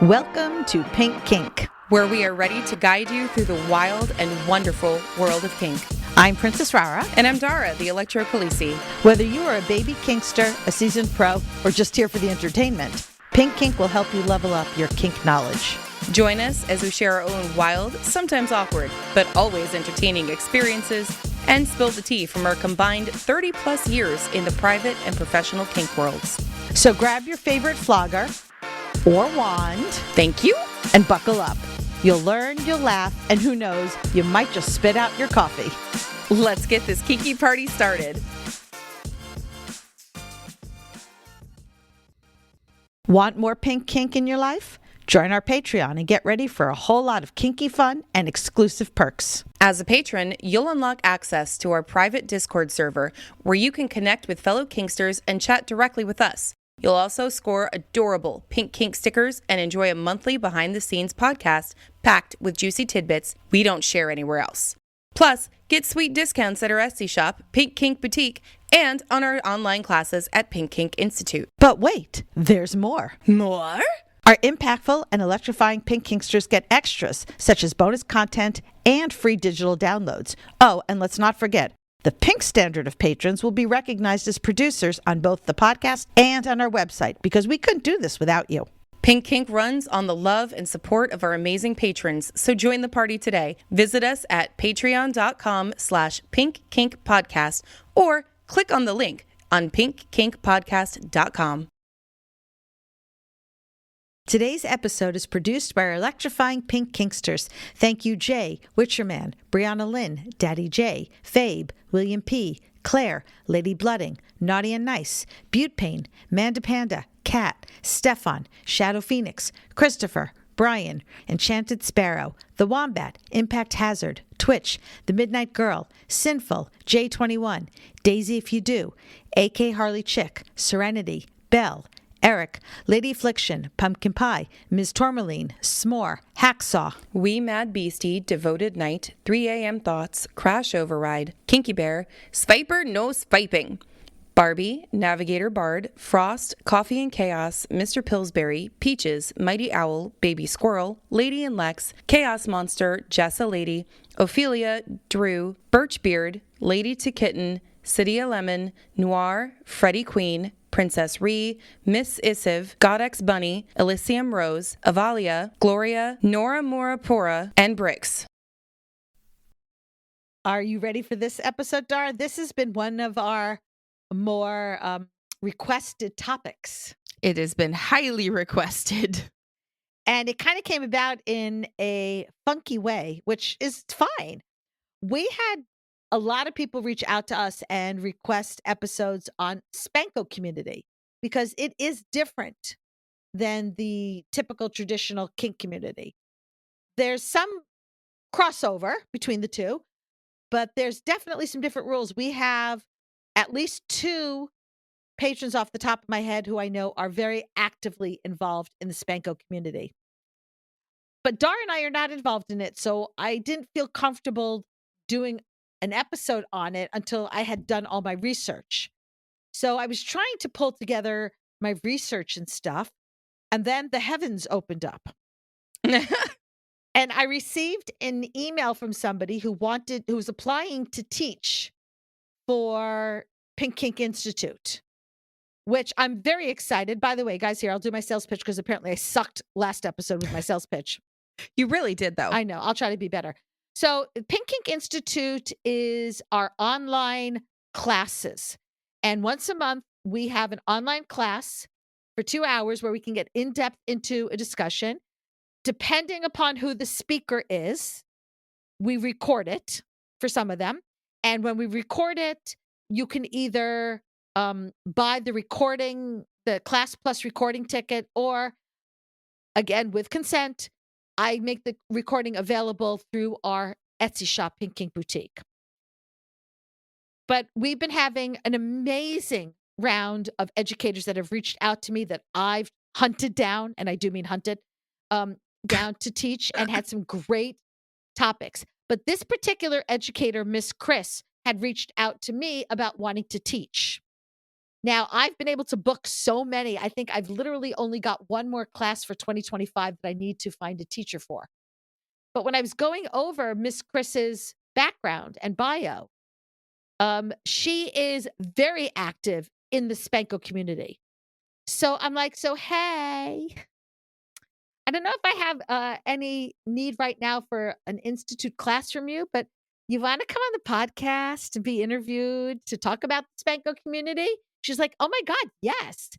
Welcome to Pink Kink, where we are ready to guide you through the wild and wonderful world of kink. I'm Princess Rara. And I'm Dara, the Electro Khaleesi. Whether you are a baby kinkster, a seasoned pro, or just here for the entertainment, Pink Kink will help you level up your kink knowledge. Join us as we share our own wild, sometimes awkward, but always entertaining experiences and spill the tea from our combined 30 plus years in the private and professional kink worlds. So grab your favorite flogger or wand. Thank you. And buckle up. You'll learn, you'll laugh, and who knows, you might just spit out your coffee. Let's get this kinky party started. Want more Pink Kink in your life? Join our Patreon and get ready for a whole lot of kinky fun and exclusive perks. As a patron, you'll unlock access to our private Discord server where you can connect with fellow kinksters and chat directly with us. You'll also score adorable Pink Kink stickers and enjoy a monthly behind-the-scenes podcast packed with juicy tidbits we don't share anywhere else. Plus, get sweet discounts at our Etsy shop, Pink Kink Boutique, and on our online classes at Pink Kink Institute. But wait, there's more. More? Our impactful and electrifying Pink Kinksters get extras, such as bonus content and free digital downloads. Oh, and let's not forget, the Pink Standard of patrons will be recognized as producers on both the podcast and on our website, because we couldn't do this without you. Pink Kink runs on the love and support of our amazing patrons, so join the party today. Visit us at patreon.com/pinkkinkpodcast or click on the link on pinkkinkpodcast.com. Today's episode is produced by our electrifying Pink Kinksters. Thank you, Jay, Witcherman, Brianna Lynn, Daddy J, Fabe, William P., Claire, Lady Blooding, Naughty and Nice, Butte Pain, Manda Panda, Kat, Stefan, Shadow Phoenix, Christopher, Brian, Enchanted Sparrow, The Wombat, Impact Hazard, Twitch, The Midnight Girl, Sinful, J21, Daisy If You Do, AK Harley Chick, Serenity, Belle, Eric, Lady Affliction, Pumpkin Pie, Ms. Tourmaline, S'more, Hacksaw, Wee Mad Beastie, Devoted Night, 3 a.m. Thoughts, Crash Override, Kinky Bear, Sviper No Swiping, Barbie, Navigator Bard, Frost, Coffee and Chaos, Mr. Pillsbury, Peaches, Mighty Owl, Baby Squirrel, Lady and Lex, Chaos Monster, Jessa Lady, Ophelia, Drew, Birchbeard, Lady to Kitten, Cydia Lemon, Noir, Freddie Queen, Princess Ree, Miss Isiv, Godex Bunny, Elysium Rose, Avalia, Gloria, Nora Morapora, and Brix. Are you ready for this episode, Dara? This has been one of our more requested topics. It has been highly requested. And it kind of came about in a funky way, which is fine. We had a lot of people reach out to us and request episodes on Spanko community because it is different than the typical traditional kink community. There's some crossover between the two, but there's definitely some different rules. We have at least 2 patrons off the top of my head who I know are very actively involved in the Spanko community. But Dara and I are not involved in it, so I didn't feel comfortable doing an episode on it until I had done all my research. So I was trying to pull together my research and stuff, and then the heavens opened up. And I received an email from somebody who was applying to teach for Pink Kink Institute, which I'm very excited. By the way, guys, here, I'll do my sales pitch because apparently I sucked last episode with my sales pitch. You really did, though. I know. I'll try to be better. So Pink Kink Institute is our online classes. And once a month, we have an online class for 2 hours where we can get in-depth into a discussion. Depending upon who the speaker is, we record it for some of them. And when we record it, you can either buy the recording, the class plus recording ticket, or again, with consent, I make the recording available through our Etsy shop, Pink Kink Boutique. But we've been having an amazing round of educators that have reached out to me that I've hunted down, and I do mean hunted, down to teach and had some great topics. But this particular educator, Miss Chris, had reached out to me about wanting to teach. Now, I've been able to book so many. I think I've literally only got one more class for 2025 that I need to find a teacher for. But when I was going over Miss Chris's background and bio, she is very active in the Spanko community. So I'm like, so hey, I don't know if I have any need right now for an institute class from you, but you want to come on the podcast to be interviewed to talk about the Spanko community? She's like, oh my God, yes.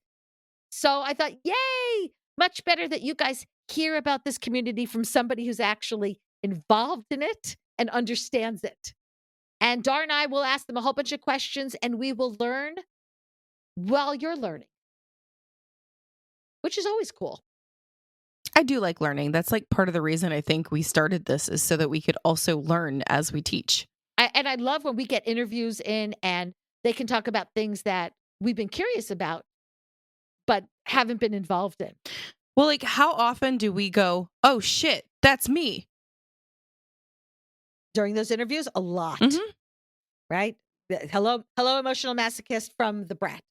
So I thought, yay, much better that you guys hear about this community from somebody who's actually involved in it and understands it. And Dar and I will ask them a whole bunch of questions and we will learn while you're learning, which is always cool. I do like learning. That's like part of the reason I think we started this is so that we could also learn as we teach. And I love when we get interviews in and they can talk about things that we've been curious about, but haven't been involved in. Well, like how often do we go, oh shit, that's me? During those interviews, a lot, right? Hello, emotional masochist from the brat.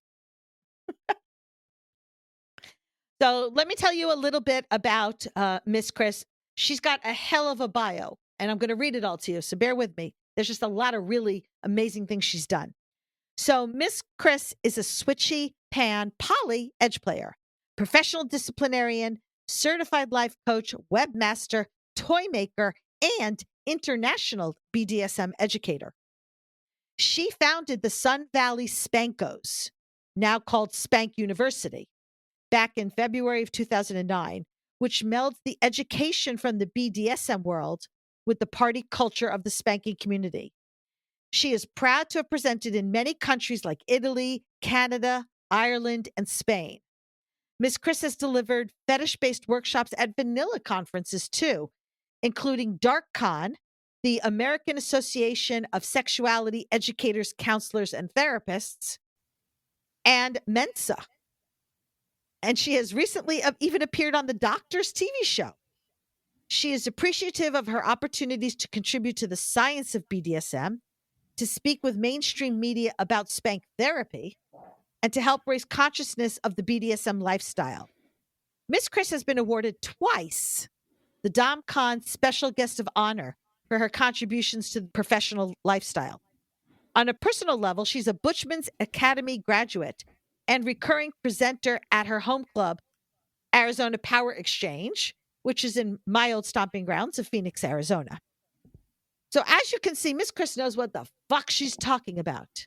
So let me tell you a little bit about Miss Chris. She's got a hell of a bio, and I'm going to read it all to you. So bear with me. There's just a lot of really amazing things she's done. So Miss Chris is a switchy pan poly edge player, professional disciplinarian, certified life coach, webmaster, toy maker, and international BDSM educator. She founded the Sun Valley Spankos, now called Spank University, back in February of 2009, which melds the education from the BDSM world with the party culture of the spanking community. She is proud to have presented in many countries like Italy, Canada, Ireland, and Spain. Ms. Chris has delivered fetish-based workshops at vanilla conferences too, including DarkCon, the American Association of Sexuality Educators, Counselors, and Therapists, and Mensa. And she has recently even appeared on the Doctor's TV show. She is appreciative of her opportunities to contribute to the science of BDSM, to speak with mainstream media about spank therapy, and to help raise consciousness of the BDSM lifestyle. Miss Chris has been awarded twice the DomCon Special Guest of Honor for her contributions to the professional lifestyle. On a personal level, she's a Bushman's Academy graduate and recurring presenter at her home club, Arizona Power Exchange, which is in my old stomping grounds of Phoenix, Arizona. So as you can see, Miss Chris knows what the fuck she's talking about.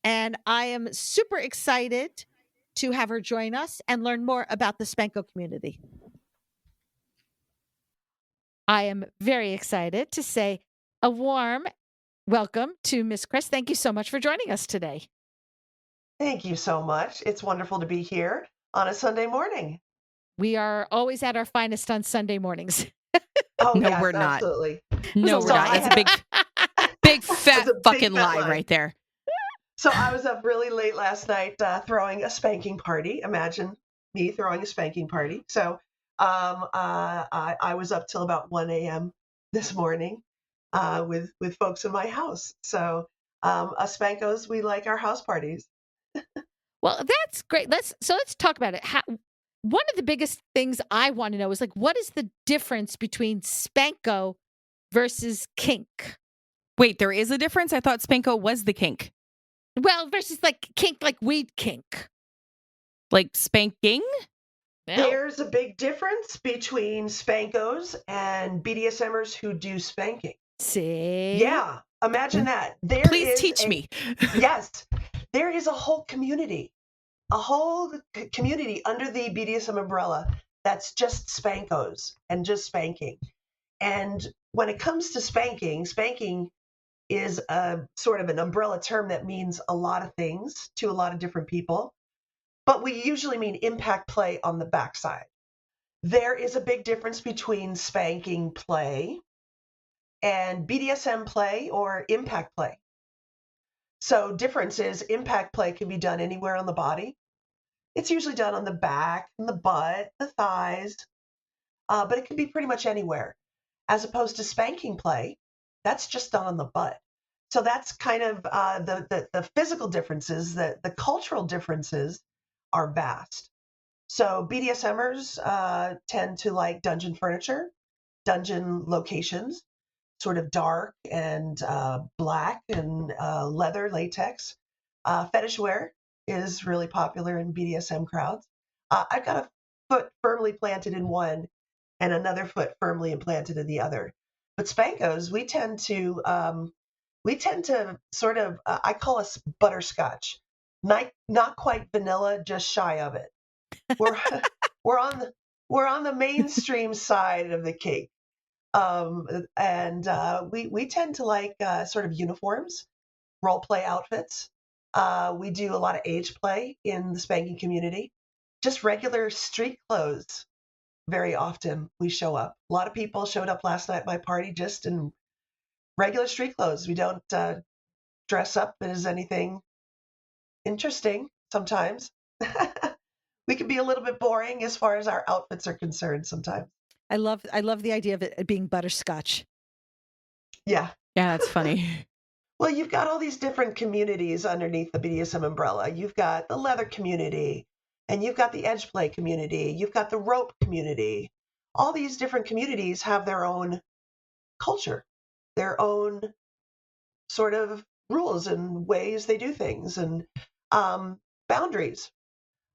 And I am super excited to have her join us and learn more about the Spanko community. I am very excited to say a warm welcome to Miss Chris. Thank you so much for joining us today. Thank you so much. It's wonderful to be here on a Sunday morning. We are always at our finest on Sunday mornings. Oh, No, yes, we're not. absolutely. No, we're not. That's a big fat That's a big fucking fat lie lie. right there. So I was up really late last night throwing a spanking party. Imagine me throwing a spanking party. So I was up till about 1 a.m. this morning with folks in my house. So us Spankos, we like our house parties. Well, that's great. Let's talk about it. One of the biggest things I want to know is like, what is the difference between Spanko versus kink? Wait, there is a difference? I thought Spanko was the kink. Well, versus like kink, like weed kink. Like spanking? No. There's a big difference between Spankos and BDSMers who do spanking. See? Yeah, imagine that. Please teach me. Yes, there is a whole community under the BDSM umbrella that's just Spankos and just spanking. And when it comes to spanking is a sort of an umbrella term that means a lot of things to a lot of different people, but we usually mean impact play on the backside. There is a big difference between spanking play and BDSM play or impact play. So difference is impact play can be done anywhere on the body. It's usually done on the back, and the butt, the thighs, but it can be pretty much anywhere. As opposed to spanking play, that's just done on the butt. So that's kind of the physical differences. The cultural differences are vast. So BDSMers tend to like dungeon furniture, dungeon locations, sort of dark and black and leather, latex. Fetish wear is really popular in BDSM crowds. I've got a foot firmly planted in one and another foot firmly implanted in the other. But Spankos, we tend to sort of, I call us butterscotch, not quite vanilla, just shy of it. We're we're on the we're on the mainstream side of the cake, and we tend to like sort of uniforms, role play outfits. We do a lot of age play in the spanking community. Just regular street clothes. Very often we show up. A lot of people showed up last night at my party just in regular street clothes. We don't dress up as anything interesting sometimes. We can be a little bit boring as far as our outfits are concerned sometimes. I love the idea of it being butterscotch. Yeah. Yeah, that's funny. Well, you've got all these different communities underneath the BDSM umbrella. You've got the leather community, and you've got the edge play community, you've got the rope community. All these different communities have their own culture, their own sort of rules and ways they do things and boundaries.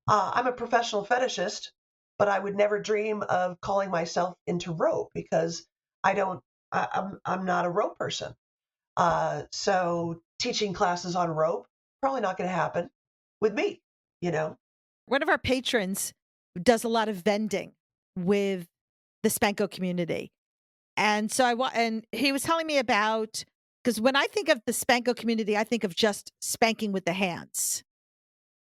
I'm a professional fetishist, but I would never dream of calling myself into rope because I don't. I'm not a rope person. So teaching classes on rope probably not going to happen with me. You know. One of our patrons does a lot of vending with the Spanko community. And so and he was telling me about, because when I think of the Spanko community, I think of just spanking with the hands.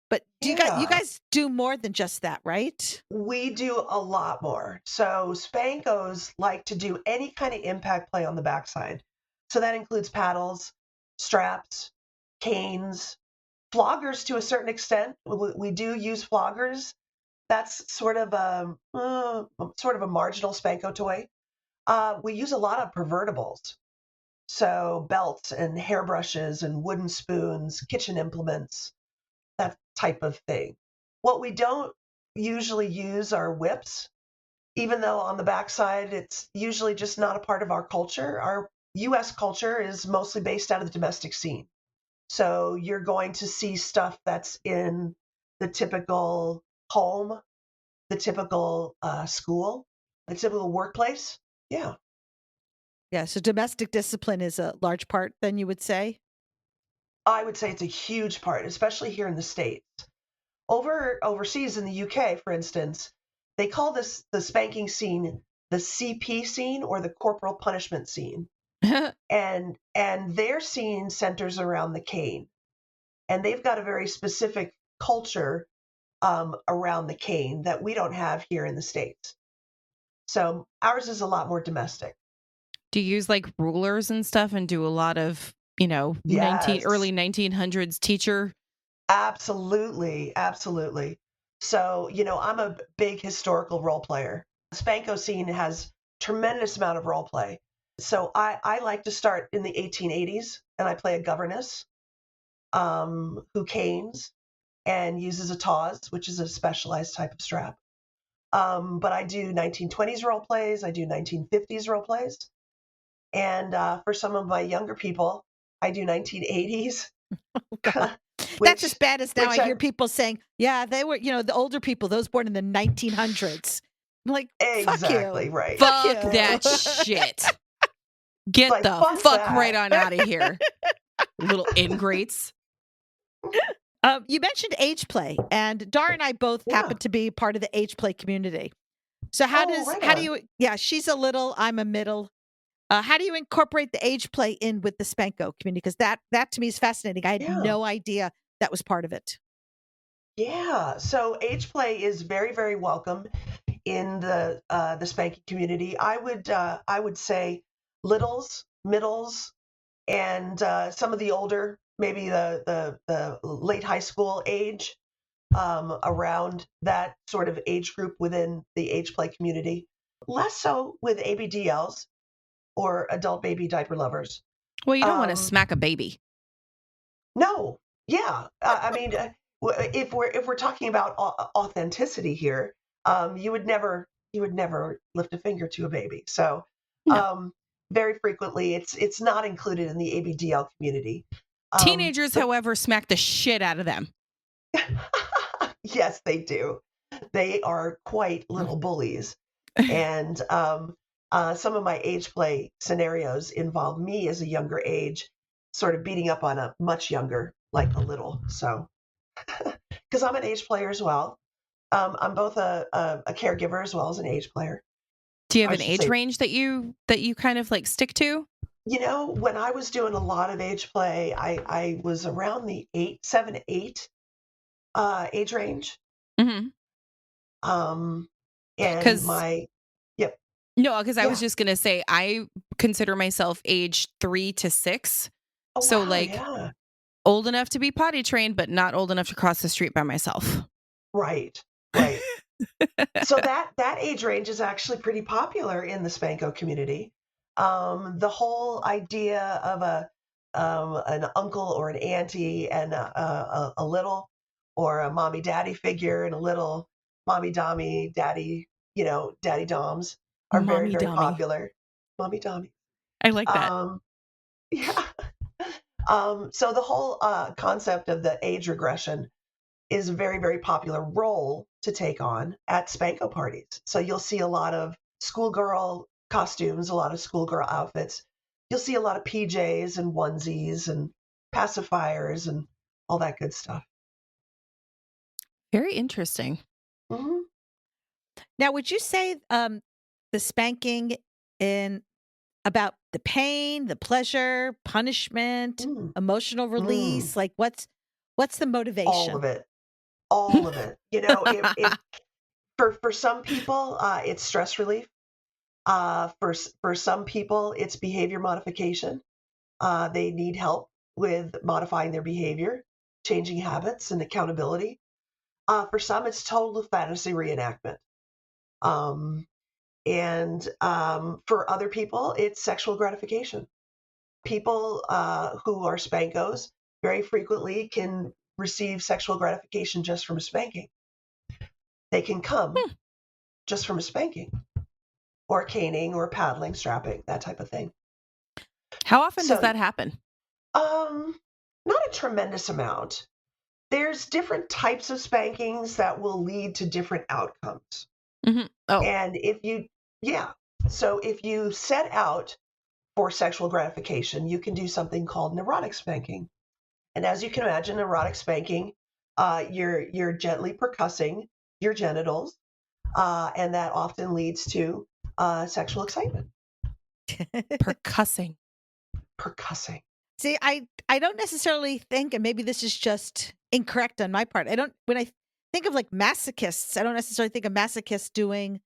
But you Yeah. guys do more than just that, right? We do a lot more. So Spankos like to do any kind of impact play on the backside. So that includes paddles, straps, canes, floggers to a certain extent. We do use floggers. That's sort of a marginal Spanko toy. We use a lot of pervertibles. So belts and hairbrushes and wooden spoons, kitchen implements, that type of thing. What we don't usually use are whips, even though on the backside it's usually just not a part of our culture. Our US culture is mostly based out of the domestic scene. So you're going to see stuff that's in the typical home, the typical school, the typical workplace. Yeah, Yeah. So domestic discipline is a large part, then you would say? I would say it's a huge part, especially here in the States. Overseas in the UK, for instance, they call this the spanking scene the CP scene or the corporal punishment scene. And their scene centers around the cane. And they've got a very specific culture around the cane that we don't have here in the States. So ours is a lot more domestic. Do you use like rulers and stuff and do a lot of, Yes, early 1900s teacher? absolutely, absolutely. So, I'm a big historical role player. Spanko scene has tremendous amount of role play. So I like to start in the 1880s and I play a governess who canes and uses a tawse, which is a specialized type of strap. But I do 1920s role plays, I do 1950s role plays. And for some of my younger people, I do 1980s, God. That's as which bad as now I which hear I people saying, yeah, they were, the older people, those born in the 1900s. I'm like, fuck you. exactly right. Fuck Fuck you. that shit. Get Like the fuck fuck right that. on out of here. Little ingrates. You mentioned age play, and Dar and I both Yeah. happen to be part of the age play community. So Oh, right how do on. you, yeah, she's a little, I'm a middle. How do you incorporate the age play in with the Spanko community? Because that to me is fascinating. I had Yeah. no idea that was part of it. Yeah. So age play is very, very welcome in the spanking community. I would say littles, middles, and some of the older, maybe the late high school age, around that sort of age group within the age play community. Less so with ABDLs or adult baby diaper lovers. Well, you don't want to Um, smack a baby. no, yeah. I mean, if we're talking about authenticity here, you would never lift a finger to a baby. So, No. um, very frequently, it's not included in the ABDL community. Teenagers, But however, smack the shit out of them. yes, they do. They are quite little bullies. And some of my age play scenarios involve me as a younger age, sort of beating up on a much younger, like a little. So, because I'm an age player as well. I'm both a caregiver as well as an age player. Do you have I an should age say, range that you kind of like stick to? when I was doing a lot of age play, I was around the 8, 7, 8 age range. Mm-hmm. Um, and Because my, yep, no, because I was yeah. just gonna say I consider myself age 3 to 6, Oh, so wow, like yeah. old enough to be potty trained, but not old enough to cross the street by myself. Right, right. So that age range is actually pretty popular in the Spanko community. The whole idea of an uncle or an auntie and a little, or a mommy daddy figure and a little mommy dommy daddy, daddy doms are very, Mommy very dummy. popular. Mommy dommy. I like that. Um, yeah. So the whole concept of the age regression is a very, very popular role to take on at Spanko parties. So you'll see a lot of schoolgirl costumes, a lot of schoolgirl outfits. You'll see a lot of PJs and onesies and pacifiers and all that good stuff. Very interesting. Hmm. Now, would you say the spanking in about the pain, the pleasure, punishment, Mm. emotional Mm. release? Like what's the All motivation? of it. All of it. If for some people, it's stress relief. For some people, it's behavior modification. They need help with modifying their behavior, changing habits, and accountability. For some, it's total fantasy reenactment. Um, and for other people, it's sexual gratification. People who are spankos very frequently can receive sexual gratification just from a spanking. They can come Hmm. just from a spanking or caning or paddling, strapping, that type of thing. How often does So, that happen? um, not a tremendous amount. There's different types of spankings that will lead to different outcomes. Mm-hmm. Oh, And yeah, so if you set out for sexual gratification, you can do something called neurotic spanking. And as you can imagine, neurotic spanking, you're gently percussing your genitals, and that often leads to sexual excitement. percussing. Percussing. See, I don't necessarily think, and maybe this is just incorrect on my part. I don't when I think of like masochists, I don't necessarily think of masochists doing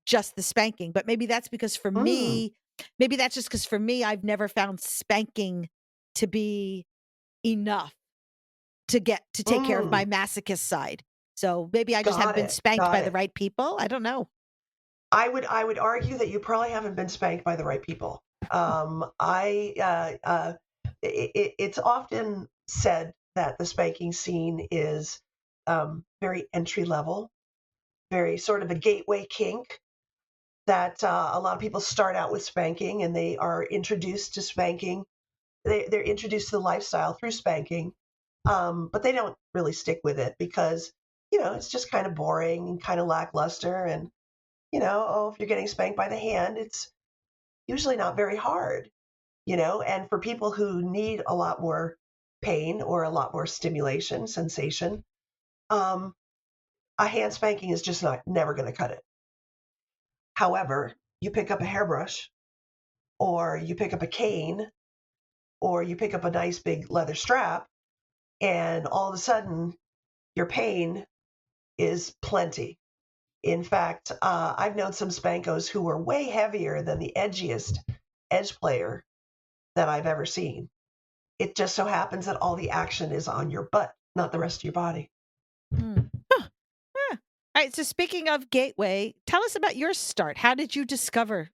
just the spanking, but maybe that's because for Mm, me, maybe that's just because for me, I've never found spanking to be enough to take care of my mm, masochist side. So maybe I just haven't got been it. spanked Got by the it. right people. I don't know. I would argue that you probably haven't been spanked by the right people. I it's often said that the spanking scene is very entry level, very sort of a gateway kink. That a lot of people start out with spanking and they are introduced to spanking. They're introduced to the lifestyle through spanking, but they don't really stick with it because it's just kind of boring and kind of lackluster and if you're getting spanked by the hand, it's usually not very hard, and for people who need a lot more pain or a lot more stimulation, sensation, um, a hand spanking is just not never going to cut it. However, you pick up a hairbrush or you pick up a cane or you pick up a nice big leather strap and all of a sudden your pain is plenty. In fact, I've known some Spankos who were way heavier than the edgiest edge player that I've ever seen. It just so happens that all the action is on your butt, not the rest of your body. Hmm. Huh. Yeah. All right. So speaking of gateway, tell us about your start. How did you discover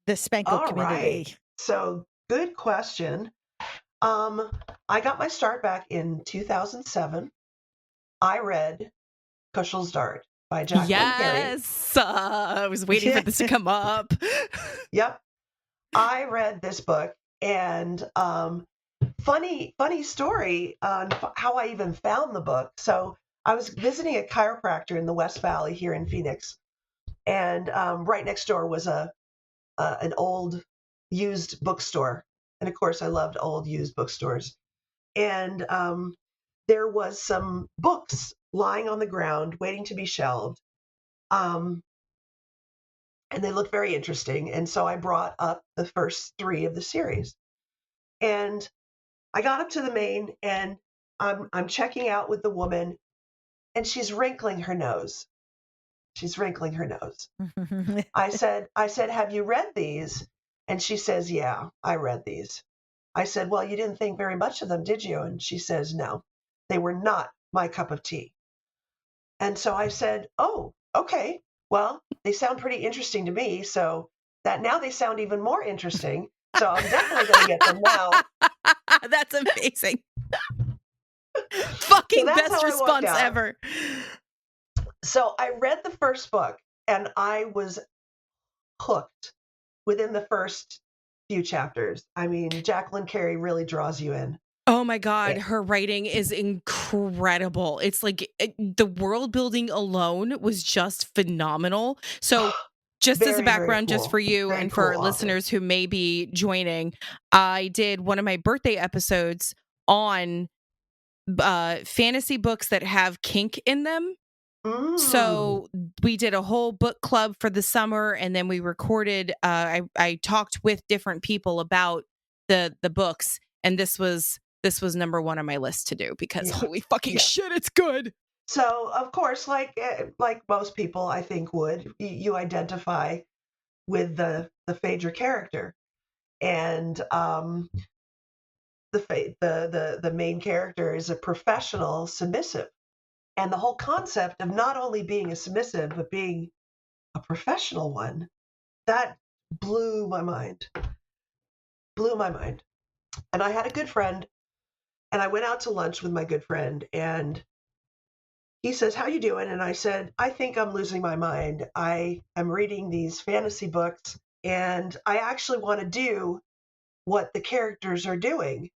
the Spanko All right. community? So Good question. I got my start back in 2007. I read Kuschel's Dart by Jacqueline Carey. Yes. I was waiting for this to come up. Yep. I read this book, and funny story on how I even found the book. So I was visiting a chiropractor in the West Valley here in Phoenix, and right next door was an old used bookstore. And of course, I loved old used bookstores. And there was some books lying on the ground waiting to be shelved. And they looked very interesting. And so I brought up the first 3 of the series. And I got up to the main, and I'm checking out with the woman, and she's wrinkling her nose. She's wrinkling her nose. I said, have you read these? And she says, yeah, I read these. I said, well, you didn't think very much of them, did you? And she says, no, they were not my cup of tea. And so I said, oh, okay, well, they sound pretty interesting to me. So that now they sound even more interesting. So I'm definitely going to get them now. That's amazing. Fucking So best response ever. So I read the first book, and I was hooked within the first few chapters. I mean, Jacqueline Carey really draws you in. Oh my God, her writing is incredible. It's like the world building alone was just phenomenal. So just as a background, cool. just for you very and for cool listeners who may be joining, I did one of my birthday episodes on fantasy books that have kink in them. So we did a whole book club for the summer, and then we recorded. I talked with different people about the books, and this was number 1 on my list to do because holy fucking shit, it's good. So of course, like most people, I think would, you identify with the Phaedra character, and the main character is a professional submissive. And the whole concept of not only being a submissive, but being a professional one, that blew my mind. Blew my mind. And I had a good friend, and I went out to lunch with my good friend, and he says, how you doing? And I said, I think I'm losing my mind. I am reading these fantasy books, and I actually want to do what the characters are doing.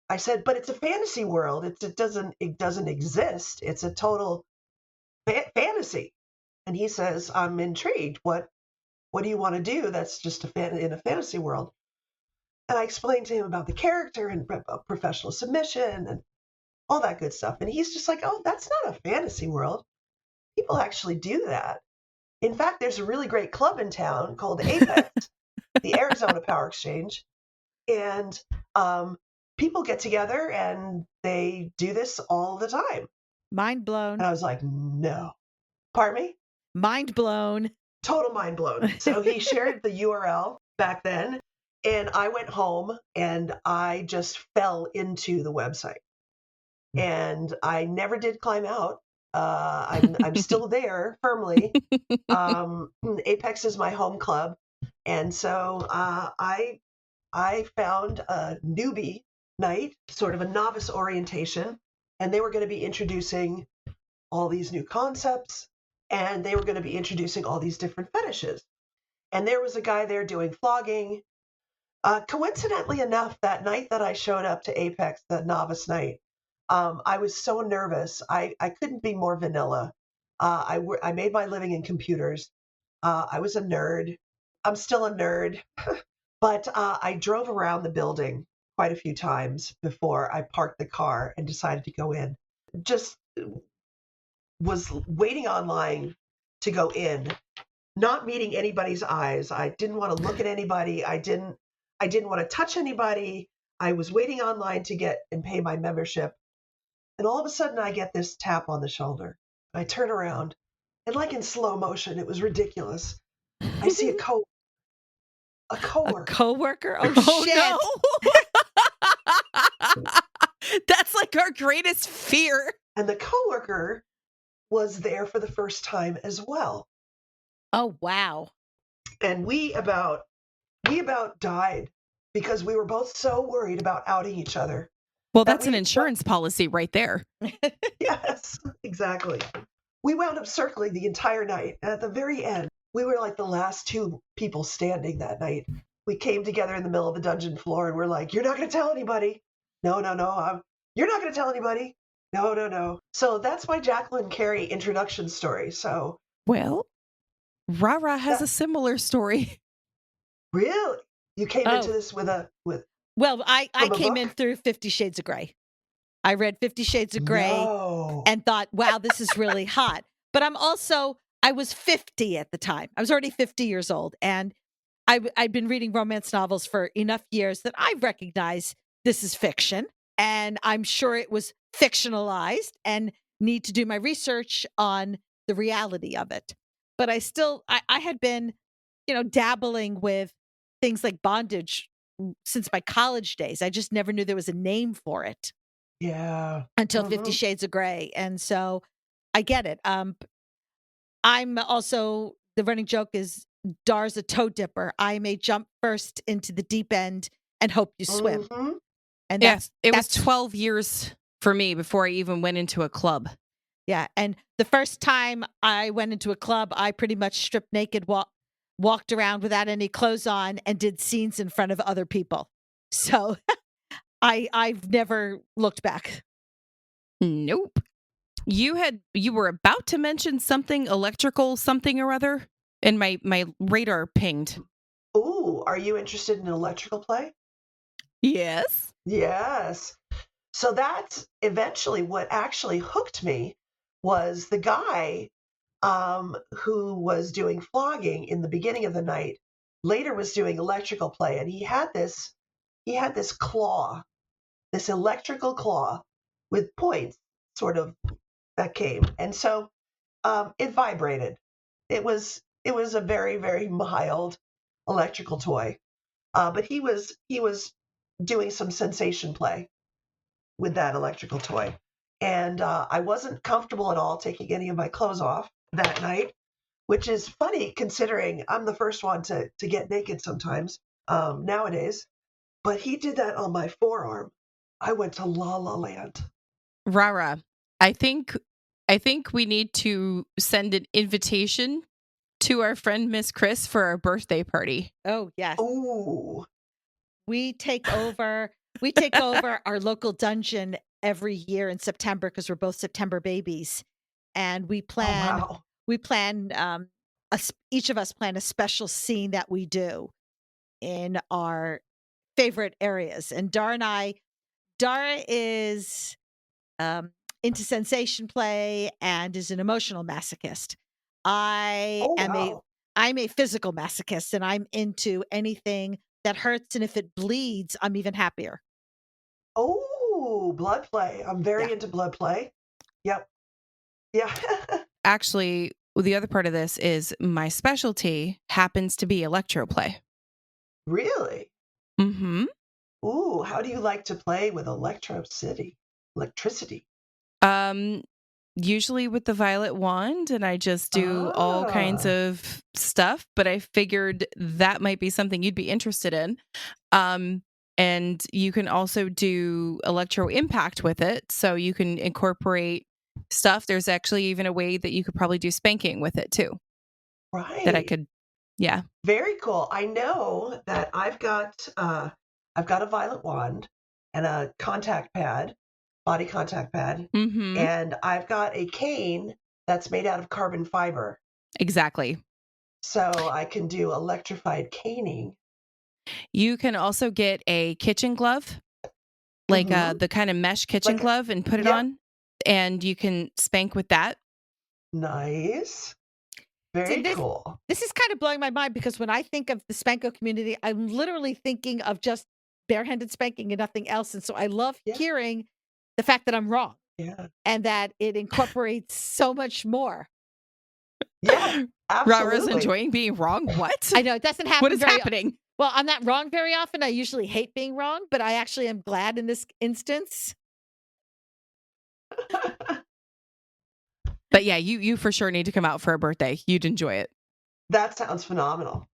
I said, but it's a fantasy world. It doesn't exist. It's a total fantasy. And he says, I'm intrigued. What do you want to do that's just in a fantasy world? And I explained to him about the character and professional submission and all that good stuff. And he's just like, oh, that's not a fantasy world. People actually do that. In fact, there's a really great club in town called Apex, the Arizona Power Exchange. And people get together and they do this all the time. Mind blown. And I was like, no. Pardon me? Mind blown. Total mind blown. So he shared the URL back then, and I went home and I just fell into the website. And I never did climb out. I'm still there firmly. Apex is my home club. And so I found a newbie night, sort of a novice orientation, and they were going to be introducing all these new concepts, and they were going to be introducing all these different fetishes. And there was a guy there doing flogging. Coincidentally enough, that night that I showed up to Apex, the novice night, I was so nervous. I couldn't be more vanilla. I made my living in computers. I was a nerd. I'm still a nerd. But I drove around the building quite a few times before I parked the car and decided to go in. Just was waiting online to go in, not meeting anybody's eyes. I didn't want to look at anybody. I didn't want to touch anybody. I was waiting online to get and pay my membership. And all of a sudden I get this tap on the shoulder. I turn around, and like in slow motion, it was ridiculous. I see a coworker. A coworker? Oh, Oh shit. no. That's like our greatest fear. And the coworker was there for the first time as well. Oh, wow. And we about died because we were both so worried about outing each other. Well, that that's an insurance policy right there. Yes, exactly. We wound up circling the entire night. At the very end, we were like the last two people standing that night. We came together in the middle of the dungeon floor and we're like, "You're not going to tell anybody." No, no, no. You're not going to tell anybody. No, no, no. So that's my Jacqueline Carey introduction story. So, Well, Rara has that, a similar story. really, you came into Oh, this with well, I from a came in book? through 50 Shades of Grey. I read 50 Shades of Grey No. and thought, wow, this is really hot. But I was 50 at the time. I was already 50 years old. And I'd been reading romance novels for enough years that I recognize this is fiction. And I'm sure it was fictionalized and need to do my research on the reality of it. But I had been, dabbling with things like bondage since my college days. I just never knew there was a name for it Yeah. until 50 Hmm. Shades of Grey. And so I get it. I'm also, the running joke is Dar's a toe dipper. I may jump first into the deep end and hope you swim. Hmm. And Yeah, it was that's 12 years for me before I even went into a club. yeah. And the first time I went into a club, I pretty much stripped naked, walked around without any clothes on, and did scenes in front of other people. So I've never looked back. Nope. You were about to mention something electrical something or other, and my radar pinged. Ooh, are you interested in electrical play? Yes. Yes. So that's eventually what actually hooked me was the guy who was doing flogging in the beginning of the night, later was doing electrical play, and he had this claw, this electrical claw with points, sort of that came, and so it vibrated. It was a very very mild electrical toy, but he was doing some sensation play with that electrical toy. And I wasn't comfortable at all taking any of my clothes off that night, which is funny considering I'm the first one to get naked sometimes nowadays. But he did that on my forearm. I went to La La Land. Rara, I think we need to send an invitation to our friend Miss Chris for our birthday party. Oh, yes. Ooh. We take over we take over our local dungeon every year in September because we're both September babies. And Oh, wow. we plan each of us plan a special scene that we do in our favorite areas. And Dara is um into sensation play and is an emotional masochist. I Oh, am a wow. I'm a physical masochist and I'm into anything that hurts, and if it bleeds, I'm even happier. Oh, blood play. I'm Yeah. very into blood play. Yep. Yeah. Actually, the other part of this is my specialty happens to be electroplay. Really? Mm-hmm. Ooh, how do you like to play with electricity? Electricity. Um, Usually with the violet wand, and I just do all kinds Ah, of stuff, but I figured that might be something you'd be interested in. Um, and you can also do electro impact with it, so you can incorporate stuff. There's actually even a way that you could probably do spanking with it too. That I right. could, yeah. Very cool. I know that I've got a violet wand and a contact pad, body contact pad, Mm-hmm. and I've got a cane that's made out of carbon fiber. Exactly. So I can do electrified caning. You can also get a kitchen glove, like Mm-hmm. the kind of mesh kitchen Like, glove, and put it yep, on, and you can spank with that. nice. See, Very this cool. this is kind of blowing my mind because when I think of the Spanko community, I'm literally thinking of just barehanded spanking and nothing else. And so I love Yeah, hearing the fact that I'm wrong yeah, and that it incorporates so much more. yeah, Rara's absolutely. enjoying being wrong. What? I know it doesn't What happen is very happening? well. I'm not wrong very often. I usually hate being wrong, but I actually am glad in this instance. But yeah, you for sure need to come out for a birthday. You'd enjoy it. That sounds phenomenal.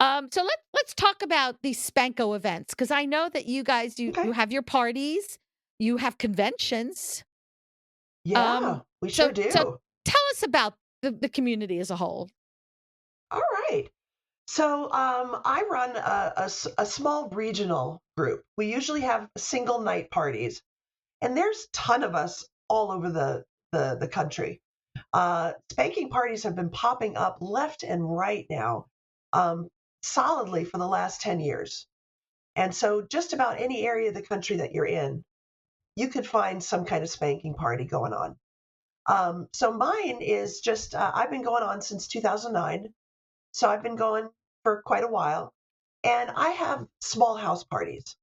So let's let's talk about these Spanko events because I know that you guys you Okay. have your parties, you have conventions. Yeah, Um, we sure so do. tell us about the community as a whole. All right. So I run a small regional group. We usually have single night parties, and there's a ton of us all over the country. Spanking parties have been popping up left and right now, um, solidly for the last 10 years. And so just about any area of the country that you're in, you could find some kind of spanking party going on. So mine is just, I've been going on since 2009. So I've been going for quite a while. And I have small house parties.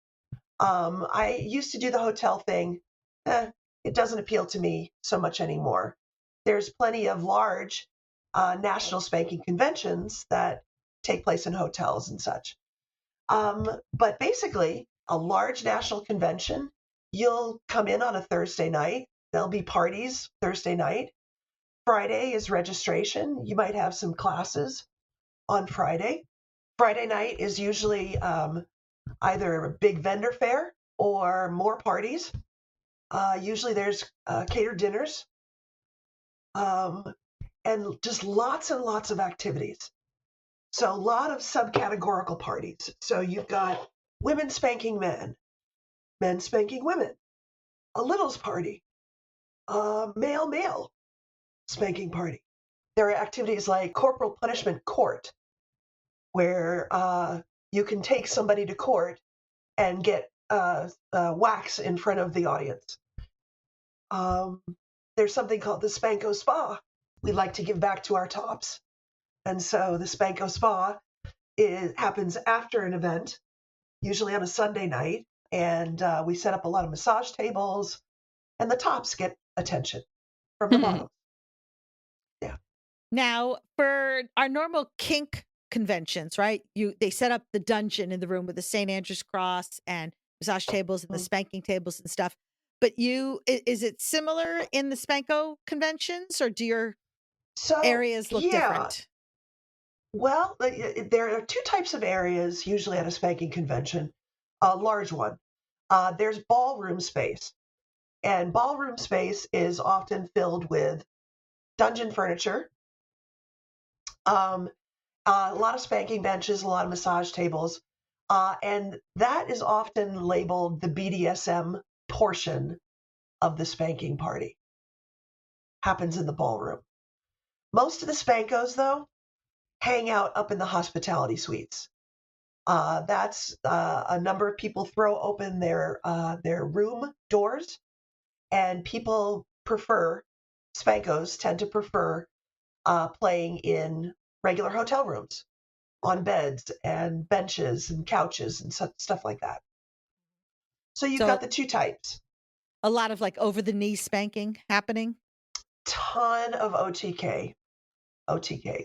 I used to do the hotel thing. Eh, it doesn't appeal to me so much anymore. There's plenty of large national spanking conventions that take place in hotels and such. But basically, a large national convention, you'll come in on a Thursday night. There'll be parties Thursday night. Friday is registration. You might have some classes on Friday. Friday night is usually either a big vendor fair or more parties. Usually there's catered dinners um, and just lots and lots of activities. So a lot of subcategorical parties. So you've got women spanking men, men spanking women, a littles party, male male spanking party. There are activities like corporal punishment court, where you can take somebody to court and get wax in front of the audience. Um, there's something called the Spanko Spa. We like to give back to our tops. And so the Spanko Spa happens after an event, usually on a Sunday night. And we set up a lot of massage tables, and the tops get attention from the bottom. Yeah. Now, for our normal kink conventions, right? They set up the dungeon in the room with the St. Andrew's cross and massage tables and the Mm. spanking tables and stuff. But is it similar in the Spanko conventions or do your So, areas look yeah, different? well, there are two types of areas usually at a spanking convention, a large one. There's ballroom space, and ballroom space is often filled with dungeon furniture, um, a lot of spanking benches, a lot of massage tables, and that is often labeled the BDSM portion of the spanking party. Happens in the ballroom. Most of the Spankos, though, hang out up in the hospitality suites. That's a number of people throw open their room doors, and people prefer Spankos tend to prefer playing in regular hotel rooms on beds and benches and couches and stuff like that. So you've got So the two types. a lot of like over the knee spanking happening. Ton of OTK, a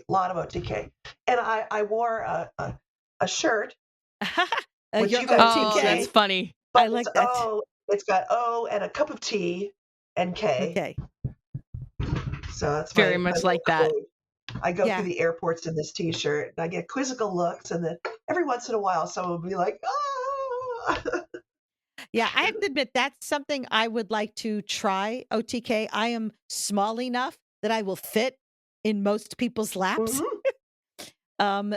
lot of OTK, and I wore a shirt which Your you guys can Oh, that's OTK. see, funny. but I it's like that. O. It's got O and a cup of tea and K. Okay. So that's Very my much little like that. code. I go through Yeah. the airports in this T-shirt, and I get quizzical looks, and then every once in a while, someone will be like, "Ah." Yeah, I have to admit that's something I would like to try, OTK. I am small enough that I will fit in most people's laps. Mhm. Um,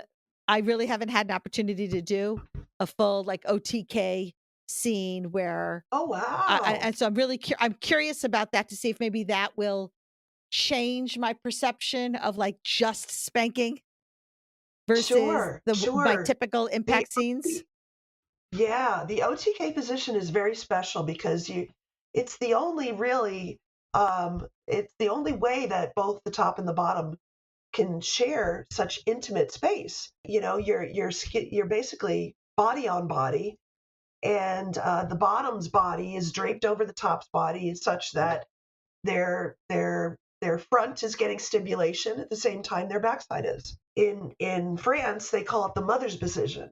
I really haven't had an opportunity to do a full like OTK scene where Oh wow! and so I'm curious about that to see if maybe that will change my perception of like just spanking versus Sure, my sure. typical The impact scenes. Yeah, the OTK position is very special because it's the only really, it's the only way that both the top and the bottom can share such intimate space. You know, you're basically body on body, and the bottom's body is draped over the top's body such that their front is getting stimulation at the same time their backside is. In France, they call it the mother's position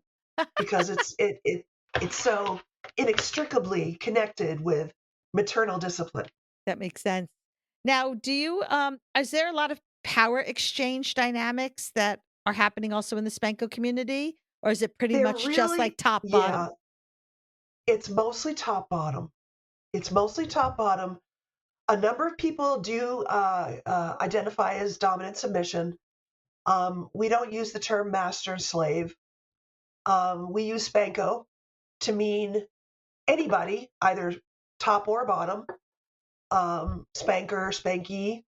because it's so inextricably connected with maternal discipline. That makes sense. Now, do you is there a lot of power exchange dynamics that are happening also in the Spanko community? Or is it pretty They're much just like really, top yeah, bottom? it's mostly top bottom. It's mostly top bottom. A number of people do identify as dominant submission. We don't use the term master and slave. We use Spanko to mean anybody, either top or bottom. Spanker, spanky,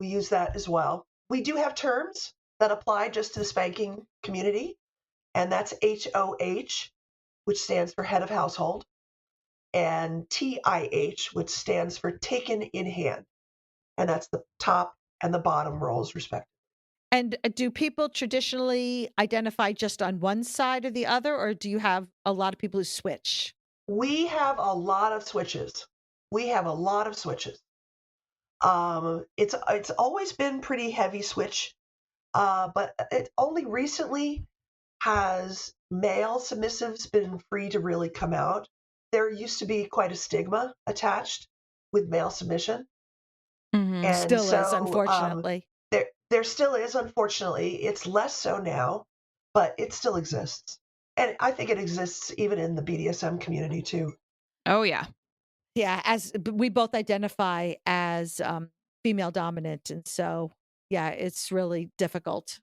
we use that as well. We do have terms that apply just to the spanking community, and that's HOH, which stands for head of household, and TIH, which stands for taken in hand. And that's the top and the bottom roles, respectively. And do people traditionally identify just on one side or the other, or do you have a lot of people who switch? We have a lot of switches. We have a lot of switches. It's always been pretty heavy switch, but it only recently has male submissives been free to really come out. There used to be quite a stigma attached with male submission, and Still is, so unfortunately. there still is. Unfortunately, it's less so now, but it still exists, and I think it exists even in the BDSM community too. Oh, yeah. Yeah, we both identify as female dominant. And so, yeah, it's really difficult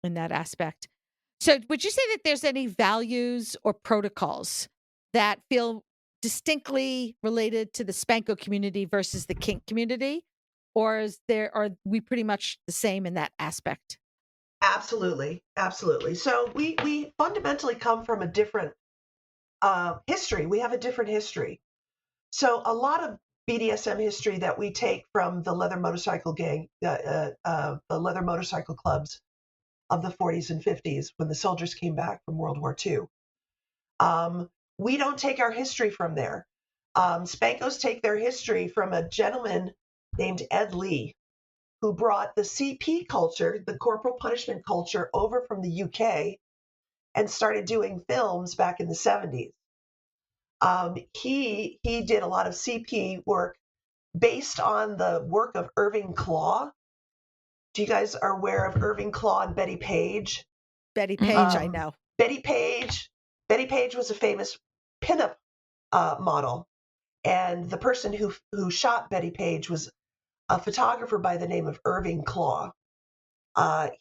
in that aspect. So, would you say that there's any values or protocols that feel distinctly related to the Spanko community versus the kink community? Or are we pretty much the same in that aspect? Absolutely, absolutely. So we fundamentally come from a different history. We have a different history. So a lot of BDSM history that we take from the leather motorcycle gang, the leather motorcycle clubs of the 40s and 50s when the soldiers came back from World War II. We don't take our history from there. Spankos take their history from a gentleman named Ed Lee, who brought the CP culture, the corporal punishment culture, over from the UK and started doing films back in the 70s. He did a lot of CP work based on the work of Irving Klaw. Do you guys are aware of Irving Klaw and Betty Page? Betty Page, I Um, know. Betty Page. Betty Page was a famous pinup model, and the person who shot Betty Page was a photographer by the name of Irving Klaw.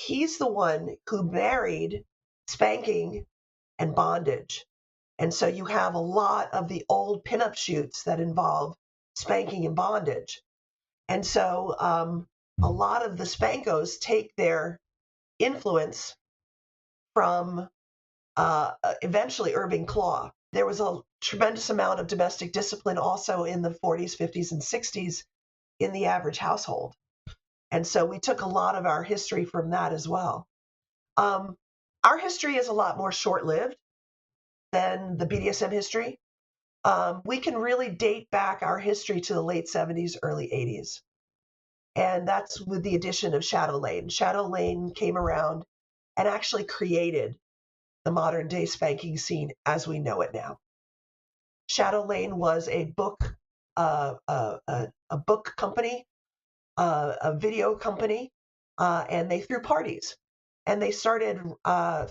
He's the one who married spanking and bondage. And so you have a lot of the old pinup shoots that involve spanking and bondage. And so a lot of the Spankos take their influence from eventually Irving Klaw. There was a tremendous amount of domestic discipline also in the 40s, 50s, and 60s in the average household. And so we took a lot of our history from that as well. Our history is a lot more short lived than the BDSM history. We can really date back our history to the late 70s, early 80s. And that's with the addition of Shadow Lane. Shadow Lane came around and actually created the modern day spanking scene as we know it now. Shadow Lane was a book, a book company, a video company, and they threw parties. And they started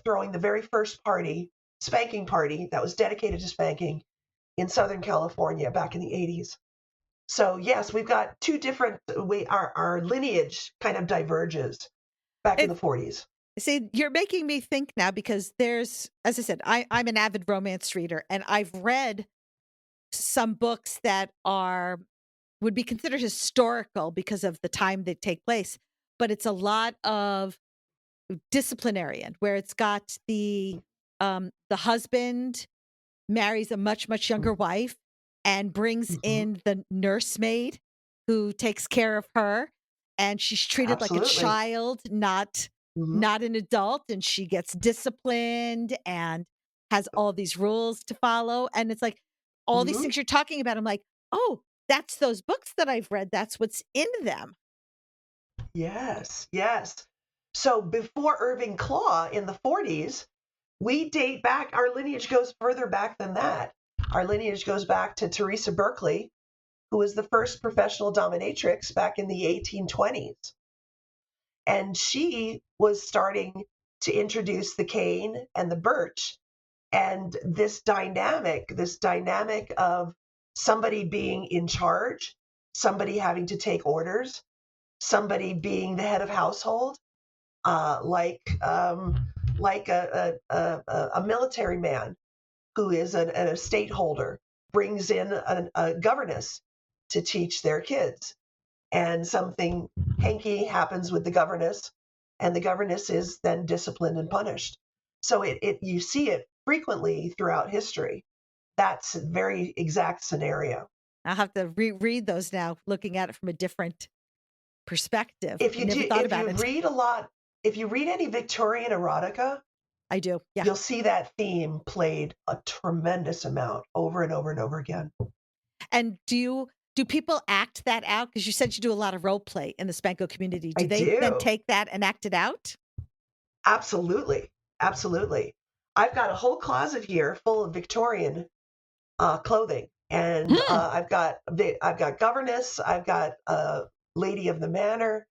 throwing the very first party, spanking party, that was dedicated to spanking in Southern California back in the 80s. So yes, we've got two different. Our lineage kind of diverges back in It, the 40s. See, you're making me think now because as I said, I'm an avid romance reader, and I've read some books that would be considered historical because of the time they take place, but it's a lot of disciplinarian where it's got the husband marries a much younger wife and brings Mm-hmm. in the nursemaid who takes care of her, and she's treated like a Absolutely. child, not Mm-hmm. not an adult, and she gets disciplined and has all these rules to follow. And it's like all these Mm-hmm. things you're talking about, I'm like, oh, that's those books that I've read, that's what's in them. Yes, yes. So before Irving Klaw in the 40s, we date back, our lineage goes further back than that. Our lineage goes back to Teresa Berkeley, who was the first professional dominatrix back in the 1820s. And she was starting to introduce the cane and the birch. And this dynamic of somebody being in charge, somebody having to take orders, somebody being the head of household, like a military man who is an estate holder brings in a governess to teach their kids. And something hanky happens with the governess, and the governess is then disciplined and punished. So you see it frequently throughout history. That's a very exact scenario. I'll have to reread those now, looking at it from a different perspective. If you Never do, thought if about you it. read a lot, if you read any Victorian erotica, I do. Yeah. you'll see that theme played a tremendous amount over and over and over again. And do people act that out? Because you said you do a lot of role play in the Spanko community. Do they then do. take that and act it out? Absolutely. Absolutely. I've got a whole closet here full of Victorian clothing. And I've got governess. I've got lady of the manor.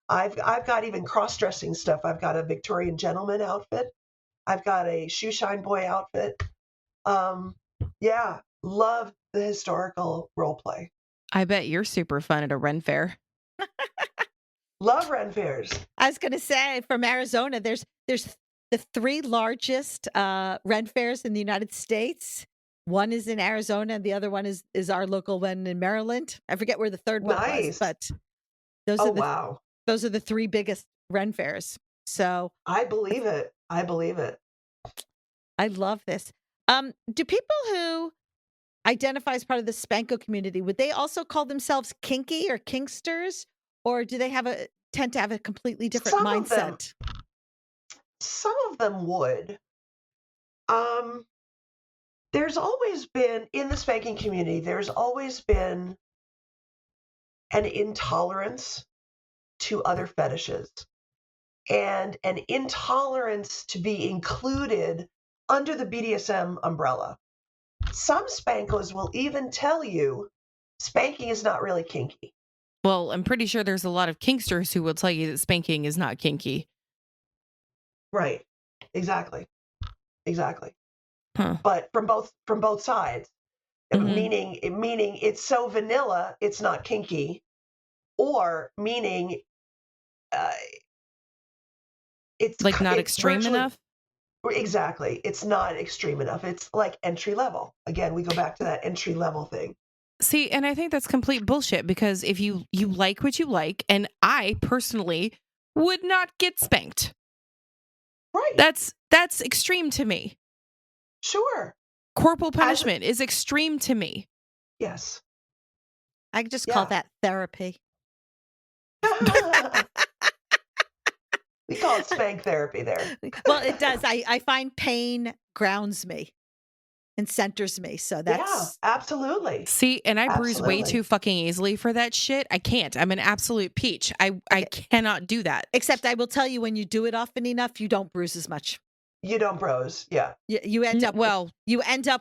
I've got even cross-dressing stuff. I've got a Victorian gentleman outfit. I've got a shoe shine boy outfit. Yeah, love the historical role play. I bet you're super fun at a Ren fair. Love Ren fairs. I was going to say, from Arizona, there's the 3 largest Ren fairs in the United States. One is in Arizona, and the other one is our local one in Maryland. I forget where the third one was, but those are the 3 biggest Ren fairs. So I believe it. I believe it. I love this. Do people who identify as part of the Spanko community, would they also call themselves kinky or kinksters, or do they tend to have a completely different mindset? Some of them would. There's always been, in the spanking community, there's always been an intolerance to other fetishes and an intolerance to be included under the BDSM umbrella. Some Spankos will even tell you spanking is not really kinky. Well, I'm pretty sure there's a lot of kinksters who will tell you that spanking is not kinky. Right. Exactly. Huh. But from both sides, meaning it's so vanilla, it's not kinky, or meaning it's like not extreme enough. Exactly. It's not extreme enough. It's like entry level. Again, we go back to that entry level thing. See, and I think that's complete bullshit, because if you like what you like, and I personally would not get spanked. Right. That's extreme to me. Sure. Corporal punishment is extreme to me. Yes. I could just call that therapy. We call it spank therapy there. Well, it does. I find pain grounds me and centers me. So that's absolutely. See, and I bruise way too fucking easily for that shit. I can't. I'm an absolute peach. I cannot do that. Except I will tell you, when you do it often enough, you don't bruise as much. You don't bruise. Yeah. You end up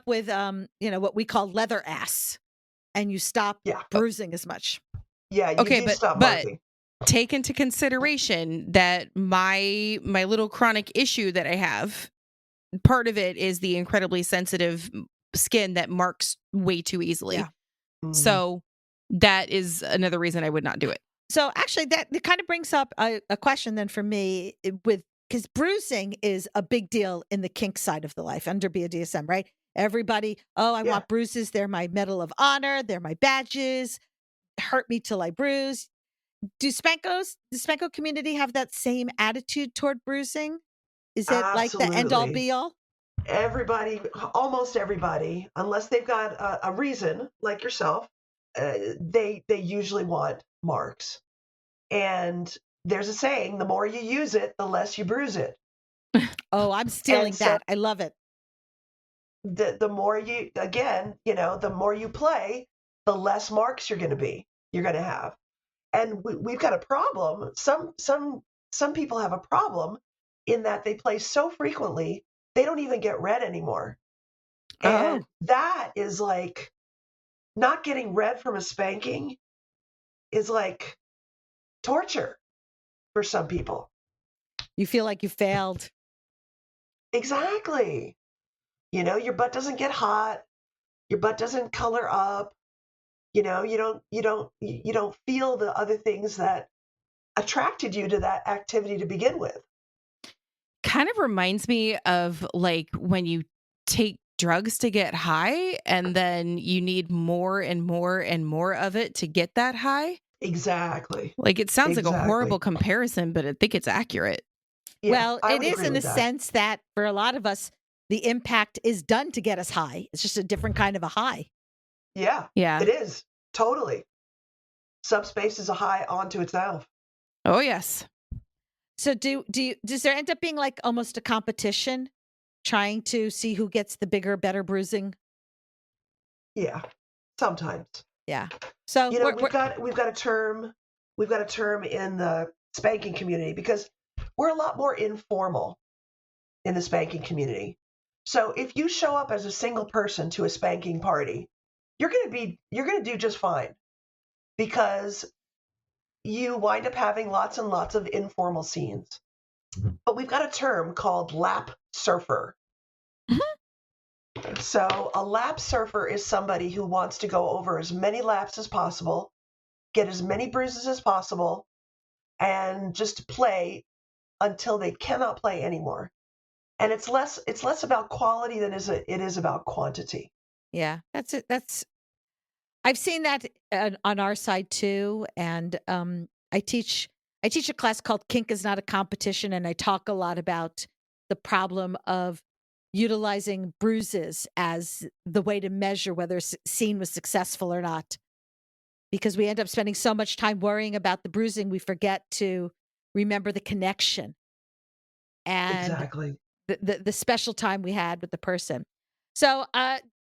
with what we call leather ass, and you stop bruising as much. Yeah. You stop bruising. Take into consideration that my little chronic issue that I have, part of it is the incredibly sensitive skin that marks way too easily. Yeah. Mm-hmm. So that is another reason I would not do it. So actually that kind of brings up a question then for me, because bruising is a big deal in the kink side of the life under BDSM, right? Everybody, I want bruises. They're my medal of honor. They're my badges. Hurt me till I bruise. Do the Spanko community have that same attitude toward bruising? Is it like the end all be all? Everybody, almost everybody, unless they've got a reason, like yourself, they usually want marks. And there's a saying, the more you use it, the less you bruise it. Oh, I'm stealing that. I love it. The more the more you play, the less marks you're going to have. And we've got a problem. Some people have a problem in that they play so frequently, they don't even get red anymore. And that is like, not getting red from a spanking is like torture for some people. You feel like you failed. Exactly. Your butt doesn't get hot, your butt doesn't color up, you don't feel the other things that attracted you to that activity to begin with. Kind of reminds me of like when you take drugs to get high and then you need more and more and more of it to get that high. Exactly. Like it sounds like a Exactly. horrible comparison, but I think it's accurate. Yeah, Well, I it would is agree in the with that. sense that for a lot of us, the impact is done to get us high. It's just a different kind of a high. Yeah, Yeah. it is. Totally. Subspace is a high onto itself. Oh, yes. So does there end up being like almost a competition trying to see who gets the bigger, better bruising? Yeah, sometimes. Yeah. So We've got a term in the spanking community because we're a lot more informal in the spanking community. So if you show up as a single person to a spanking party, you're going to do just fine because you wind up having lots and lots of informal scenes. But we've got a term called lap surfer. So a lap surfer is somebody who wants to go over as many laps as possible, get as many bruises as possible, and just play until they cannot play anymore. And it's less about quality than it is about quantity. yeah, that's it. I've seen that on our side too, and I teach a class called Kink is not a competition, and I talk a lot about the problem of utilizing bruises as the way to measure whether a scene was successful or not, because we end up spending so much time worrying about the bruising, we forget to remember the connection and Exactly. the special time we had with the person. So,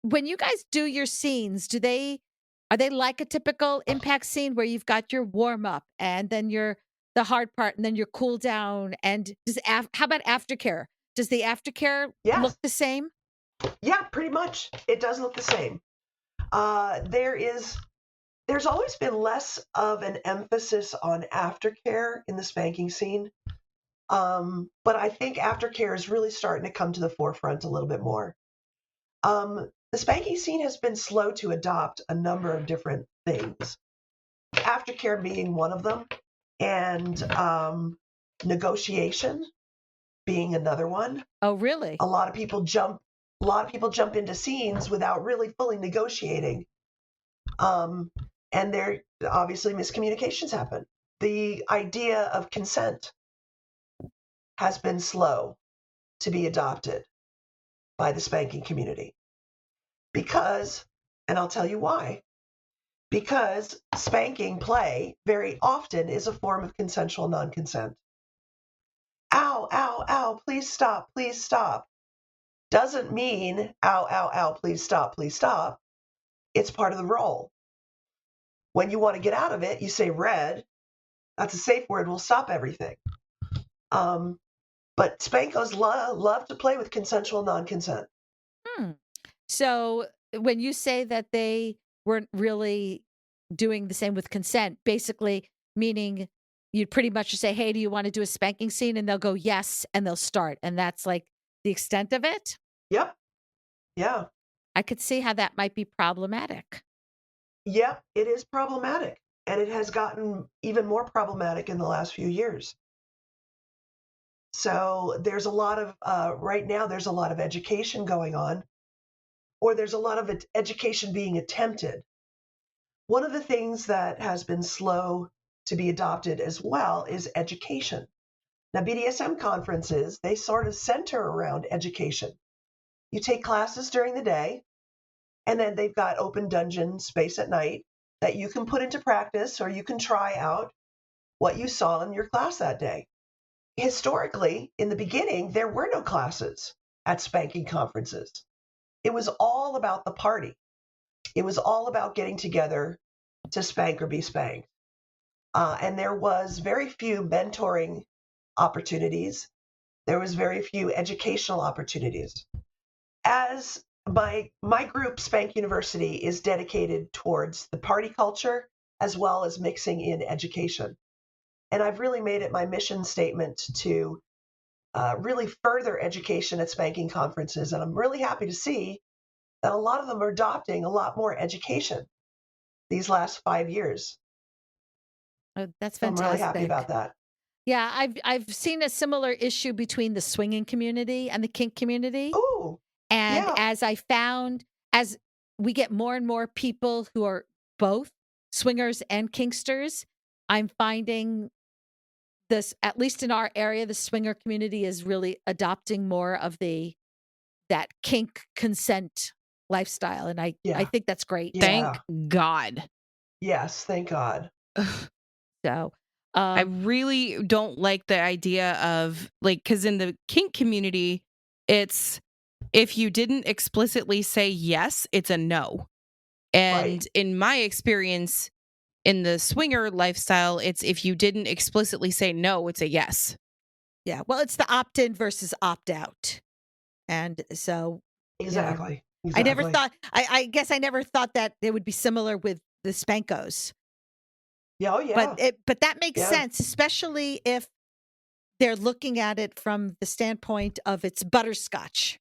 when you guys do your scenes, are they like a typical impact scene where you've got your warm up and then your the hard part and then your cool down and how about aftercare? Does the aftercare look Yes. the same? Yeah, pretty much. It does look the same. There's always been less of an emphasis on aftercare in the spanking scene. But I think aftercare is really starting to come to the forefront a little bit more. The spanking scene has been slow to adopt a number of different things, aftercare being one of them, and negotiation being another one. Oh, really? A lot of people jump into scenes without really fully negotiating. Um, and there obviously miscommunications happen. The idea of consent has been slow to be adopted by the spanking community because, and I'll tell you why, because spanking play very often is a form of consensual non-consent. Ow, ow, ow, please stop, please stop. Doesn't mean ow, ow, ow, please stop, please stop. It's part of the role. When you want to get out of it, you say red. That's a safe word. Will stop everything. Um, but Spankos love to play with consensual non-consent. Hmm. So when you say that they weren't really doing the same with consent, basically meaning you'd pretty much just say, "Hey, do you want to do a spanking scene?" And they'll go, "Yes," and they'll start. And that's like the extent of it. Yep. Yeah. I could see how that might be problematic. Yep. It is problematic. And it has gotten even more problematic in the last few years. So there's a lot of, right now, there's a lot of education going on, or there's a lot of education being attempted. One of the things that has been slow to be adopted as well is education. Now, BDSM conferences, they sort of center around education. You take classes during the day, and then they've got open dungeon space at night that you can put into practice or you can try out what you saw in your class that day. Historically, in the beginning, there were no classes at spanking conferences. It was all about the party. It was all about getting together to spank or be spanked. And there was very few mentoring opportunities. There was very few educational opportunities. As my group, Spank University, is dedicated towards the party culture as well as mixing in education. And I've really made it my mission statement to really further education at spanking conferences. And I'm really happy to see that a lot of them are adopting a lot more education these last 5 years. Oh, that's So I'm really happy fantastic. about that. Yeah, I've seen a similar issue between the swinging community and the kink community. Oh, And yeah, as we get more and more people who are both swingers and kinksters, I'm finding this, at least in our area, the swinger community is really adopting more of that kink consent lifestyle. And I yeah, think that's great. yeah. Thank God. Yes, thank God. So, I um, really don't like the idea of like, because in the kink community, it's if you didn't explicitly say yes, it's a no. Right. And in my experience in the swinger lifestyle, it's if you didn't explicitly say no, it's a yes. yeah, well, it's the opt in versus opt out. And so, you know, Exactly. I never Exactly. thought, I guess I never thought that it would be similar with the Spankos. Yeah. Oh, yeah. But that makes Yeah. sense, especially if they're looking at it from the standpoint of it's butterscotch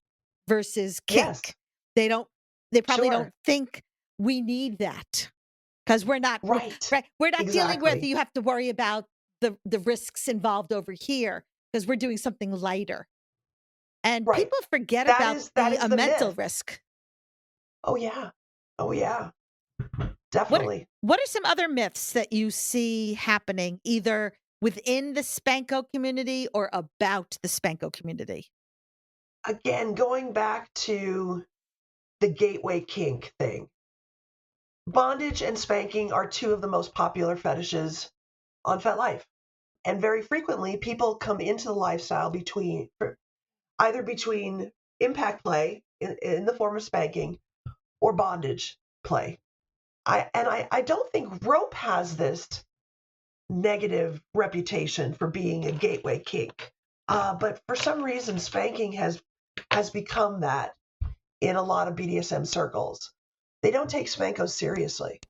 versus Yes. kink. They don't they probably Sure. don't think we need that because Right. we're not dealing with Exactly. you have to worry about the risks involved over here because we're doing something lighter. And Right. people forget That about is that the is the mental myth. risk. Oh, yeah. Oh, yeah. What are, Definitely. what are some other myths that you see happening either within the Spanko community or about the Spanko community? Again, going back to the gateway kink thing, bondage and spanking are two of the most popular fetishes on FetLife. And very frequently, people come into the lifestyle either between impact play in the form of spanking or bondage play. I don't think rope has this negative reputation for being a gateway kink, but for some reason, spanking has become that in a lot of BDSM circles. They don't take Spankos seriously.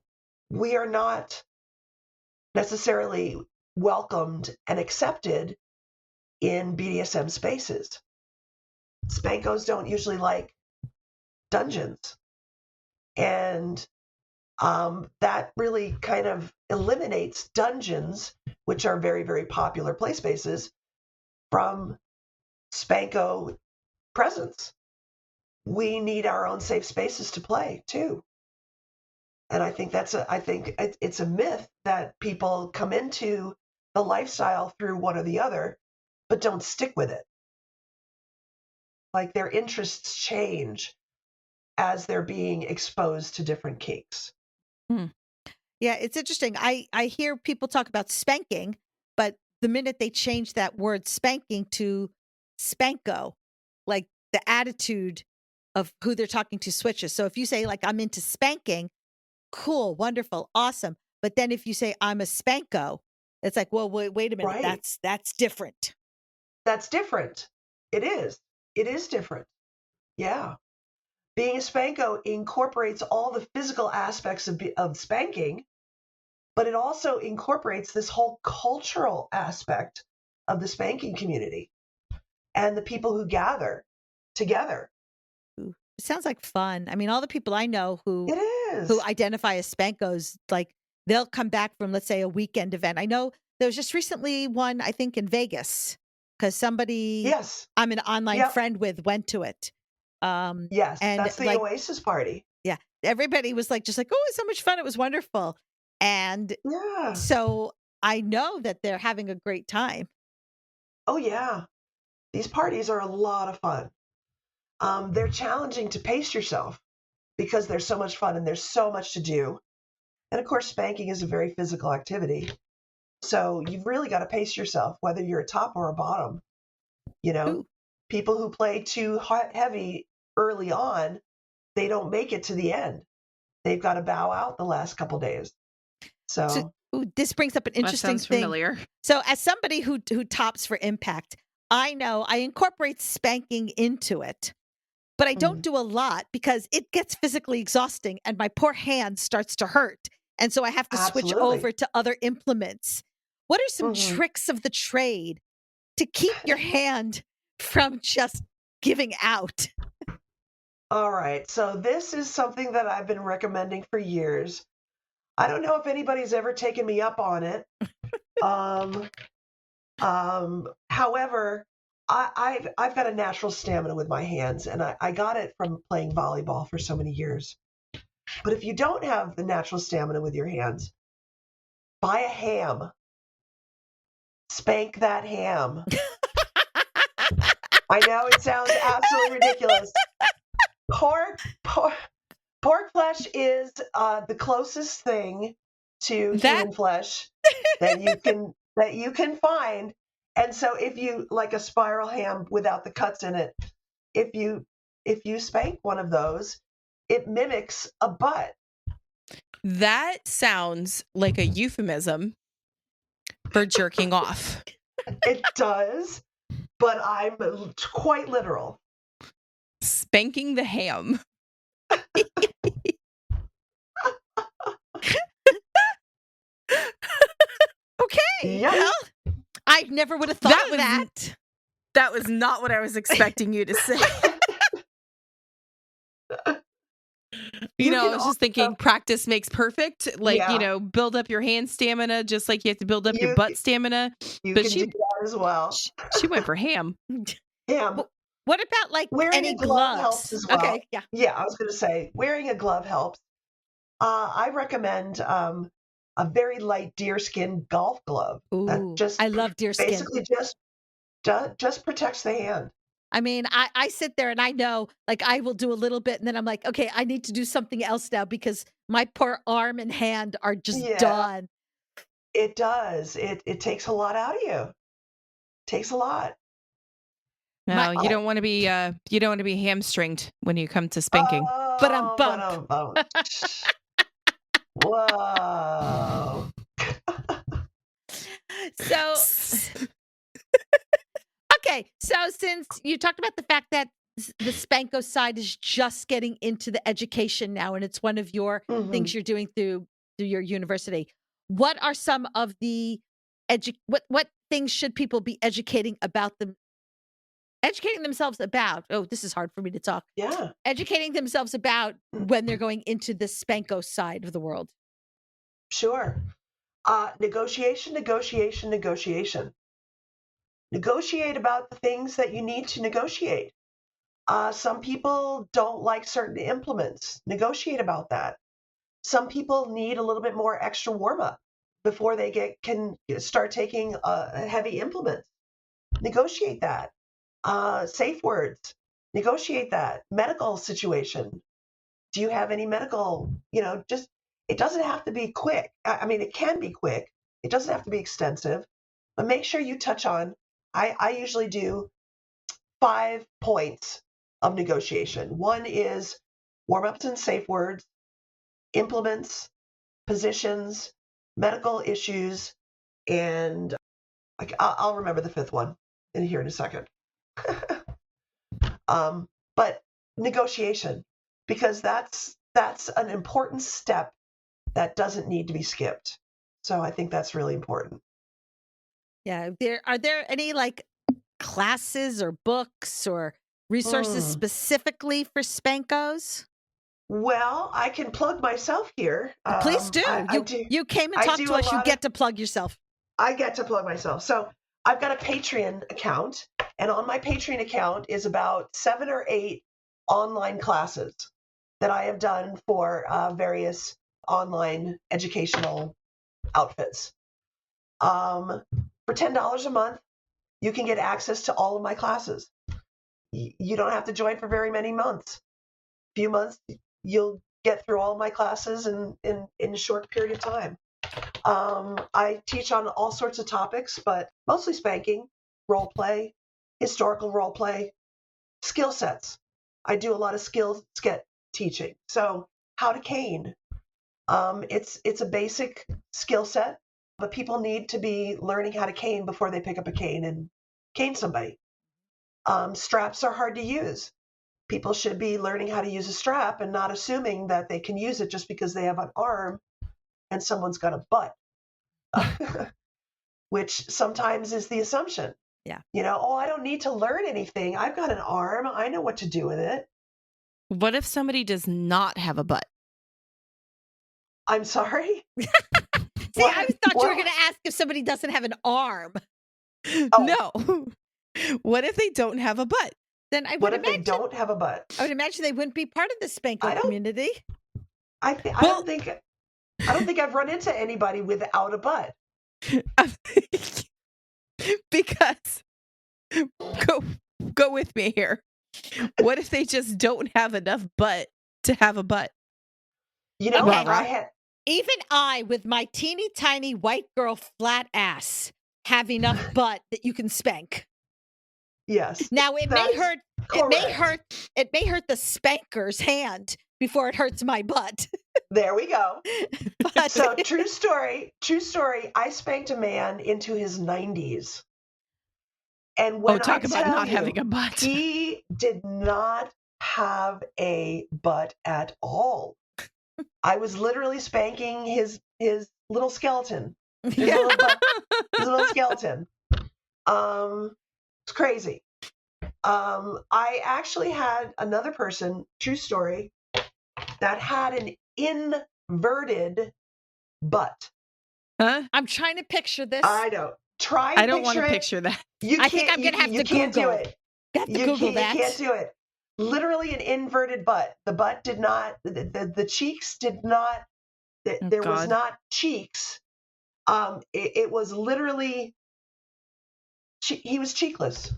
We are not necessarily welcomed and accepted in BDSM spaces. Spankos don't usually like dungeons. And that really kind of eliminates dungeons, which are very, very popular play spaces, from Spanko presence. We need our own safe spaces to play too. And I think it's a myth that people come into the lifestyle through one or the other, but don't stick with it. Like their interests change as they're being exposed to different kinks. Hmm. Yeah, it's interesting. I hear people talk about spanking, but the minute they change that word spanking to Spanko, like the attitude of who they're talking to switches. So if you say like I'm into spanking, cool, wonderful, awesome. But then if you say I'm a Spanko, it's like, well, wait a minute, Right. that's different. That's different. It is. It is different. Yeah. Being a Spanko incorporates all the physical aspects of spanking, but it also incorporates this whole cultural aspect of the spanking community and the people who gather together. Ooh, it sounds like fun. I mean, all the people I know It who is. identify as Spankos, like they'll come back from, let's say, a weekend event. I know there was just recently one, I think, in Vegas because somebody Yes. I'm an online Yep. friend with went to it. Yes. And That's the like, Oasis party. yeah, everybody was like, just like, oh, it's so much fun. It was wonderful. And Yeah. so I know that they're having a great time. Oh, yeah. These parties are a lot of fun. They're challenging to pace yourself because they're so much fun and there's so much to do. And of course, spanking is a very physical activity. So you've really got to pace yourself, whether you're a top or a bottom. You know, Ooh. people who play too heavy early on, they don't make it to the end. They've got to bow out the last couple days. So So, ooh, this brings up an That interesting sounds thing. familiar. So as somebody who tops for impact, I know I incorporate spanking into it, but I don't mm, do a lot because it gets physically exhausting and my poor hand starts to hurt. And so I have to switch absolutely. over to other implements. What are some Hmm. tricks of the trade to keep your hand from just giving out. All right. So this is something that I've been recommending for years. I don't know if anybody's ever taken me up on it. However, I've got a natural stamina with my hands, and I got it from playing volleyball for so many years. But if you don't have the natural stamina with your hands, buy a ham. Spank that ham. I know it sounds absolutely ridiculous. Pork flesh is the closest thing to human flesh that you can find. And so if you like a spiral ham without the cuts in it, if you spank one of those, it mimics a butt. That sounds like a euphemism for jerking off. It does, but I'm quite literal. Spanking the ham. Okay. Yep. Well, I never would have thought of that. That was not what I was expecting you to say. I was just thinking practice makes perfect. Like, build up your hand stamina just like you have to build up your butt stamina. You But can do that as well. She went for ham. Ham. What about like wearing any a glove gloves? helps as well. Okay, yeah. Yeah, I was going to say wearing a glove helps. I recommend a very light deerskin golf glove. Ooh, I love deerskin. Basically, just protects the hand. I mean, I sit there and I know, like, I will do a little bit, and then I'm like, okay, I need to do something else now because my poor arm and hand are just done. It does. It takes a lot out of you. It takes a lot. No, you don't want to be hamstringed when you come to spanking. But I'm bump. Whoa. So okay, so since you talked about the fact that the Spanko side is just getting into the education now, and it's one of your things you're doing through your university, what are some of the what things should people be educating themselves about? Oh, this is hard for me to talk. Yeah. Educating themselves about when they're going into the Spanko side of the world. Sure. Negotiation. Negotiate about the things that you need to negotiate. Some people don't like certain implements. Negotiate about that. Some people need a little bit more extra warm up before they can start taking heavy implements. Negotiate that. Safe words. Negotiate that. Medical situation. Do you have any medical? It doesn't have to be quick. I mean, it can be quick. It doesn't have to be extensive, but make sure you touch on. I usually do 5 points of negotiation. One is warm-ups and safe words, implements, positions, medical issues, and I'll remember the 5th one here in a second. But negotiation, because that's an important step that doesn't need to be skipped. So I think that's really important. Yeah. Are there any like classes or books or resources specifically for Spankos? Well, I can plug myself here. Please do. You came and talked to us. You get to plug yourself. I get to plug myself. So I've got a Patreon account, and on my Patreon account is about 7 or 8 online classes that I have done for various online educational outfits. For $10 a month, you can get access to all of my classes. You don't have to join for very many months. A few months, you'll get through all of my classes in a short period of time. I teach on all sorts of topics, but mostly spanking, role play, historical role play, skill sets. I do a lot of skill set teaching. So how to cane. It's a basic skill set, but people need to be learning how to cane before they pick up a cane and cane somebody. Straps are hard to use. People should be learning how to use a strap and not assuming that they can use it just because they have an arm and someone's got a butt, which sometimes is the assumption. Yeah. Oh, I don't need to learn anything. I've got an arm. I know what to do with it. What if somebody does not have a butt? I'm sorry? See, I thought you were What? going to ask if somebody doesn't have an arm. Oh, No. What if they don't have a butt? Then I what would if they imagine don't have a butt? I would imagine they wouldn't be part of the I Spanko don't. community. I Well- don't think. I don't think I've run into anybody without a butt. Because go with me here. What if they just don't have enough butt to have a butt? You know, Okay. I had. Even I, with my teeny tiny white girl flat ass, have enough butt that you can spank. Yes. Now it may That's hurt. correct. It may hurt the spanker's hand before it hurts my butt. There we go. But So true story. True story. I spanked a man into his 90s, and when talk I about tell not you, having a butt. he did not have a butt at all. I was literally spanking his little skeleton. His little butt, his little skeleton. It's crazy. I actually had another person, true story, that had an inverted butt. Huh? I'm trying to picture this. I know. Try. I don't want to it. picture that. You I can't, think I'm gonna have you to can't Google. do it. You have to You Google can't, that. You can't do it. Literally an inverted butt. The butt did not. The cheeks did not. There was God. not cheeks. It was literally. He was cheekless.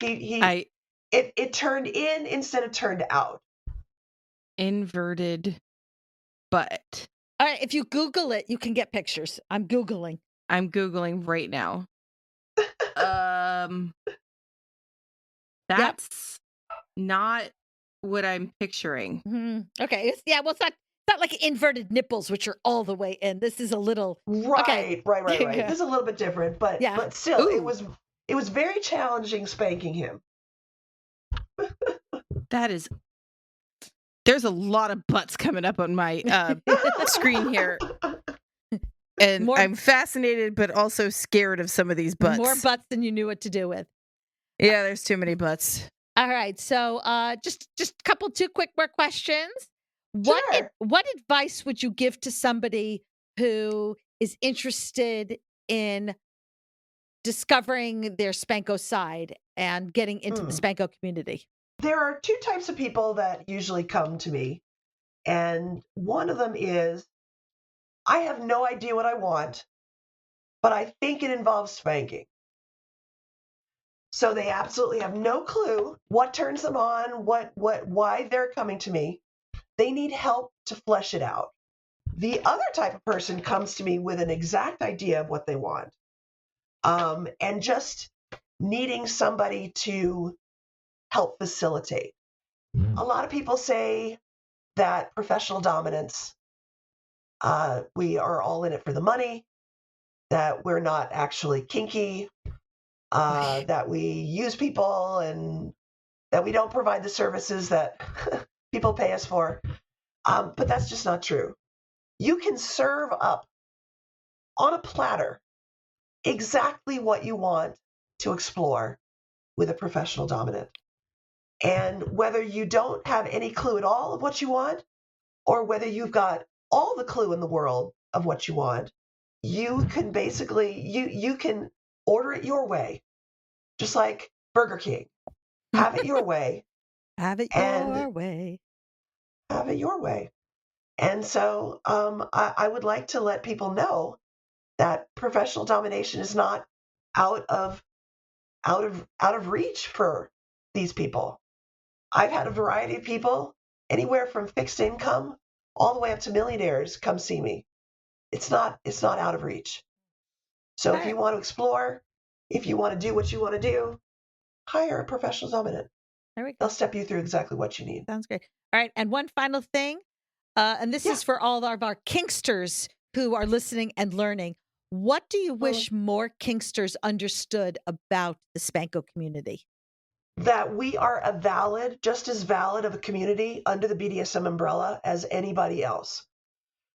It turned in instead of turned out. Inverted butt. All right, if you Google it, you can get pictures. I'm Googling. I'm Googling right now. That's not what I'm picturing. Mm-hmm. Okay. Well, it's not like inverted nipples, which are all the way in. This is a little Right, okay. right. Yeah. This is a little bit different, but Yeah. but still, Ooh. it was very challenging spanking him. There's a lot of butts coming up on my screen here. And I'm fascinated, but also scared of some of these butts. More butts than you knew what to do with. Yeah, there's too many butts. All right. So just a two quick more questions. Sure. What advice would you give to somebody who is interested in discovering their Spanko side and getting into the Spanko community? There are two types of people that usually come to me. And one of them is, I have no idea what I want, but I think it involves spanking. So they absolutely have no clue what turns them on, why they're coming to me. They need help to flesh it out. The other type of person comes to me with an exact idea of what they want, and just needing somebody to help facilitate. A lot of people say that professional dominance, we are all in it for the money, that we're not actually kinky, that we use people, and that we don't provide the services that people pay us for. But that's just not true. You can serve up on a platter exactly what you want to explore with a professional dominant. And whether you don't have any clue at all of what you want, or whether you've got all the clue in the world of what you want, you can basically, you can order it your way, just like Burger King. Have it your way. Have it your way. Have it your way. And so I would like to let people know that professional domination is not out of reach for these people. I've had a variety of people, anywhere from fixed income all the way up to millionaires, come see me. It's not out of reach. So if you want to explore, if you want to do what you want to do, hire a professional dominant. There we go. They'll step you through exactly what you need. Sounds great. All right, and one final thing, and this is for all of our kinksters who are listening and learning. What do you wish more kinksters understood about the Spanko community? That we are just as valid of a community under the BDSM umbrella as anybody else.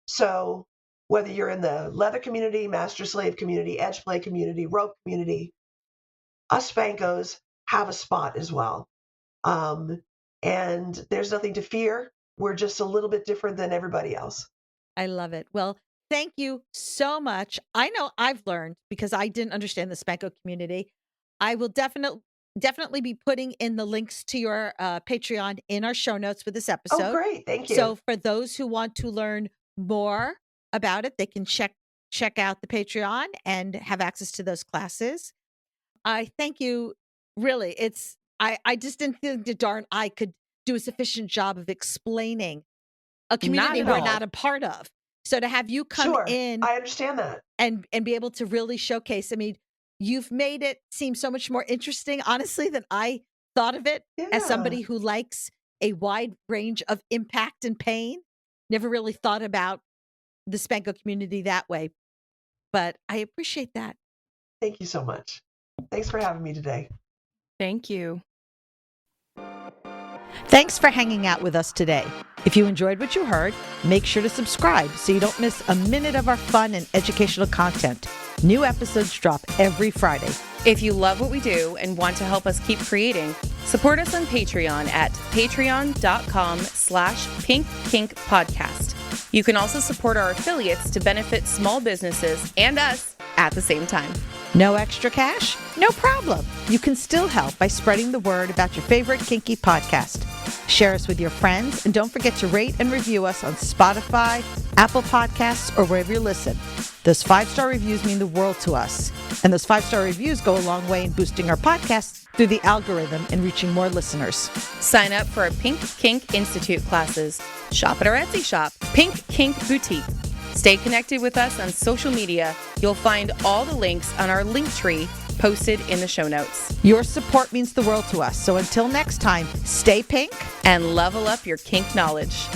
So whether you're in the leather community, master slave community, edge play community, rope community, us Spankos have a spot as well. And there's nothing to fear. We're just a little bit different than everybody else. I love it. Well, thank you so much. I know I've learned because I didn't understand the Spanko community. I will definitely be putting in the links to your Patreon in our show notes for this Oh, episode. great. Thank you. So for those who want to learn more about it, they can check out the Patreon and have access to those classes. I thank you. Really, I just didn't think the darn I could do a sufficient job of explaining a Not community at we're all. not a part of. So to have you come Sure. in I understand that. and be able to really showcase, I mean, you've made it seem so much more interesting, honestly, than I thought of it as Yeah. somebody who likes a wide range of impact and pain. Never really thought about the Spanko community that way, but I appreciate that. Thank you so much. Thanks for having me today. Thank you. Thanks for hanging out with us today. If you enjoyed what you heard, make sure to subscribe so you don't miss a minute of our fun and educational content. New episodes drop every Friday. If you love what we do and want to help us keep creating, support us on Patreon at patreon.com/pinkkinkpodcast. You can also support our affiliates to benefit small businesses and us at the same time. No extra cash? No problem. You can still help by spreading the word about your favorite kinky podcast. Share us with your friends, and don't forget to rate and review us on Spotify, Apple Podcasts, or wherever you listen. Those 5-star reviews mean the world to us, and those 5-star reviews go a long way in boosting our podcast through the algorithm and reaching more listeners. Sign up for our Pink Kink Institute classes. Shop at our Etsy shop, Pink Kink Boutique. Stay connected with us on social media. You'll find all the links on our link tree posted in the show notes. Your support means the world to us. So until next time, stay pink And level up your kink knowledge.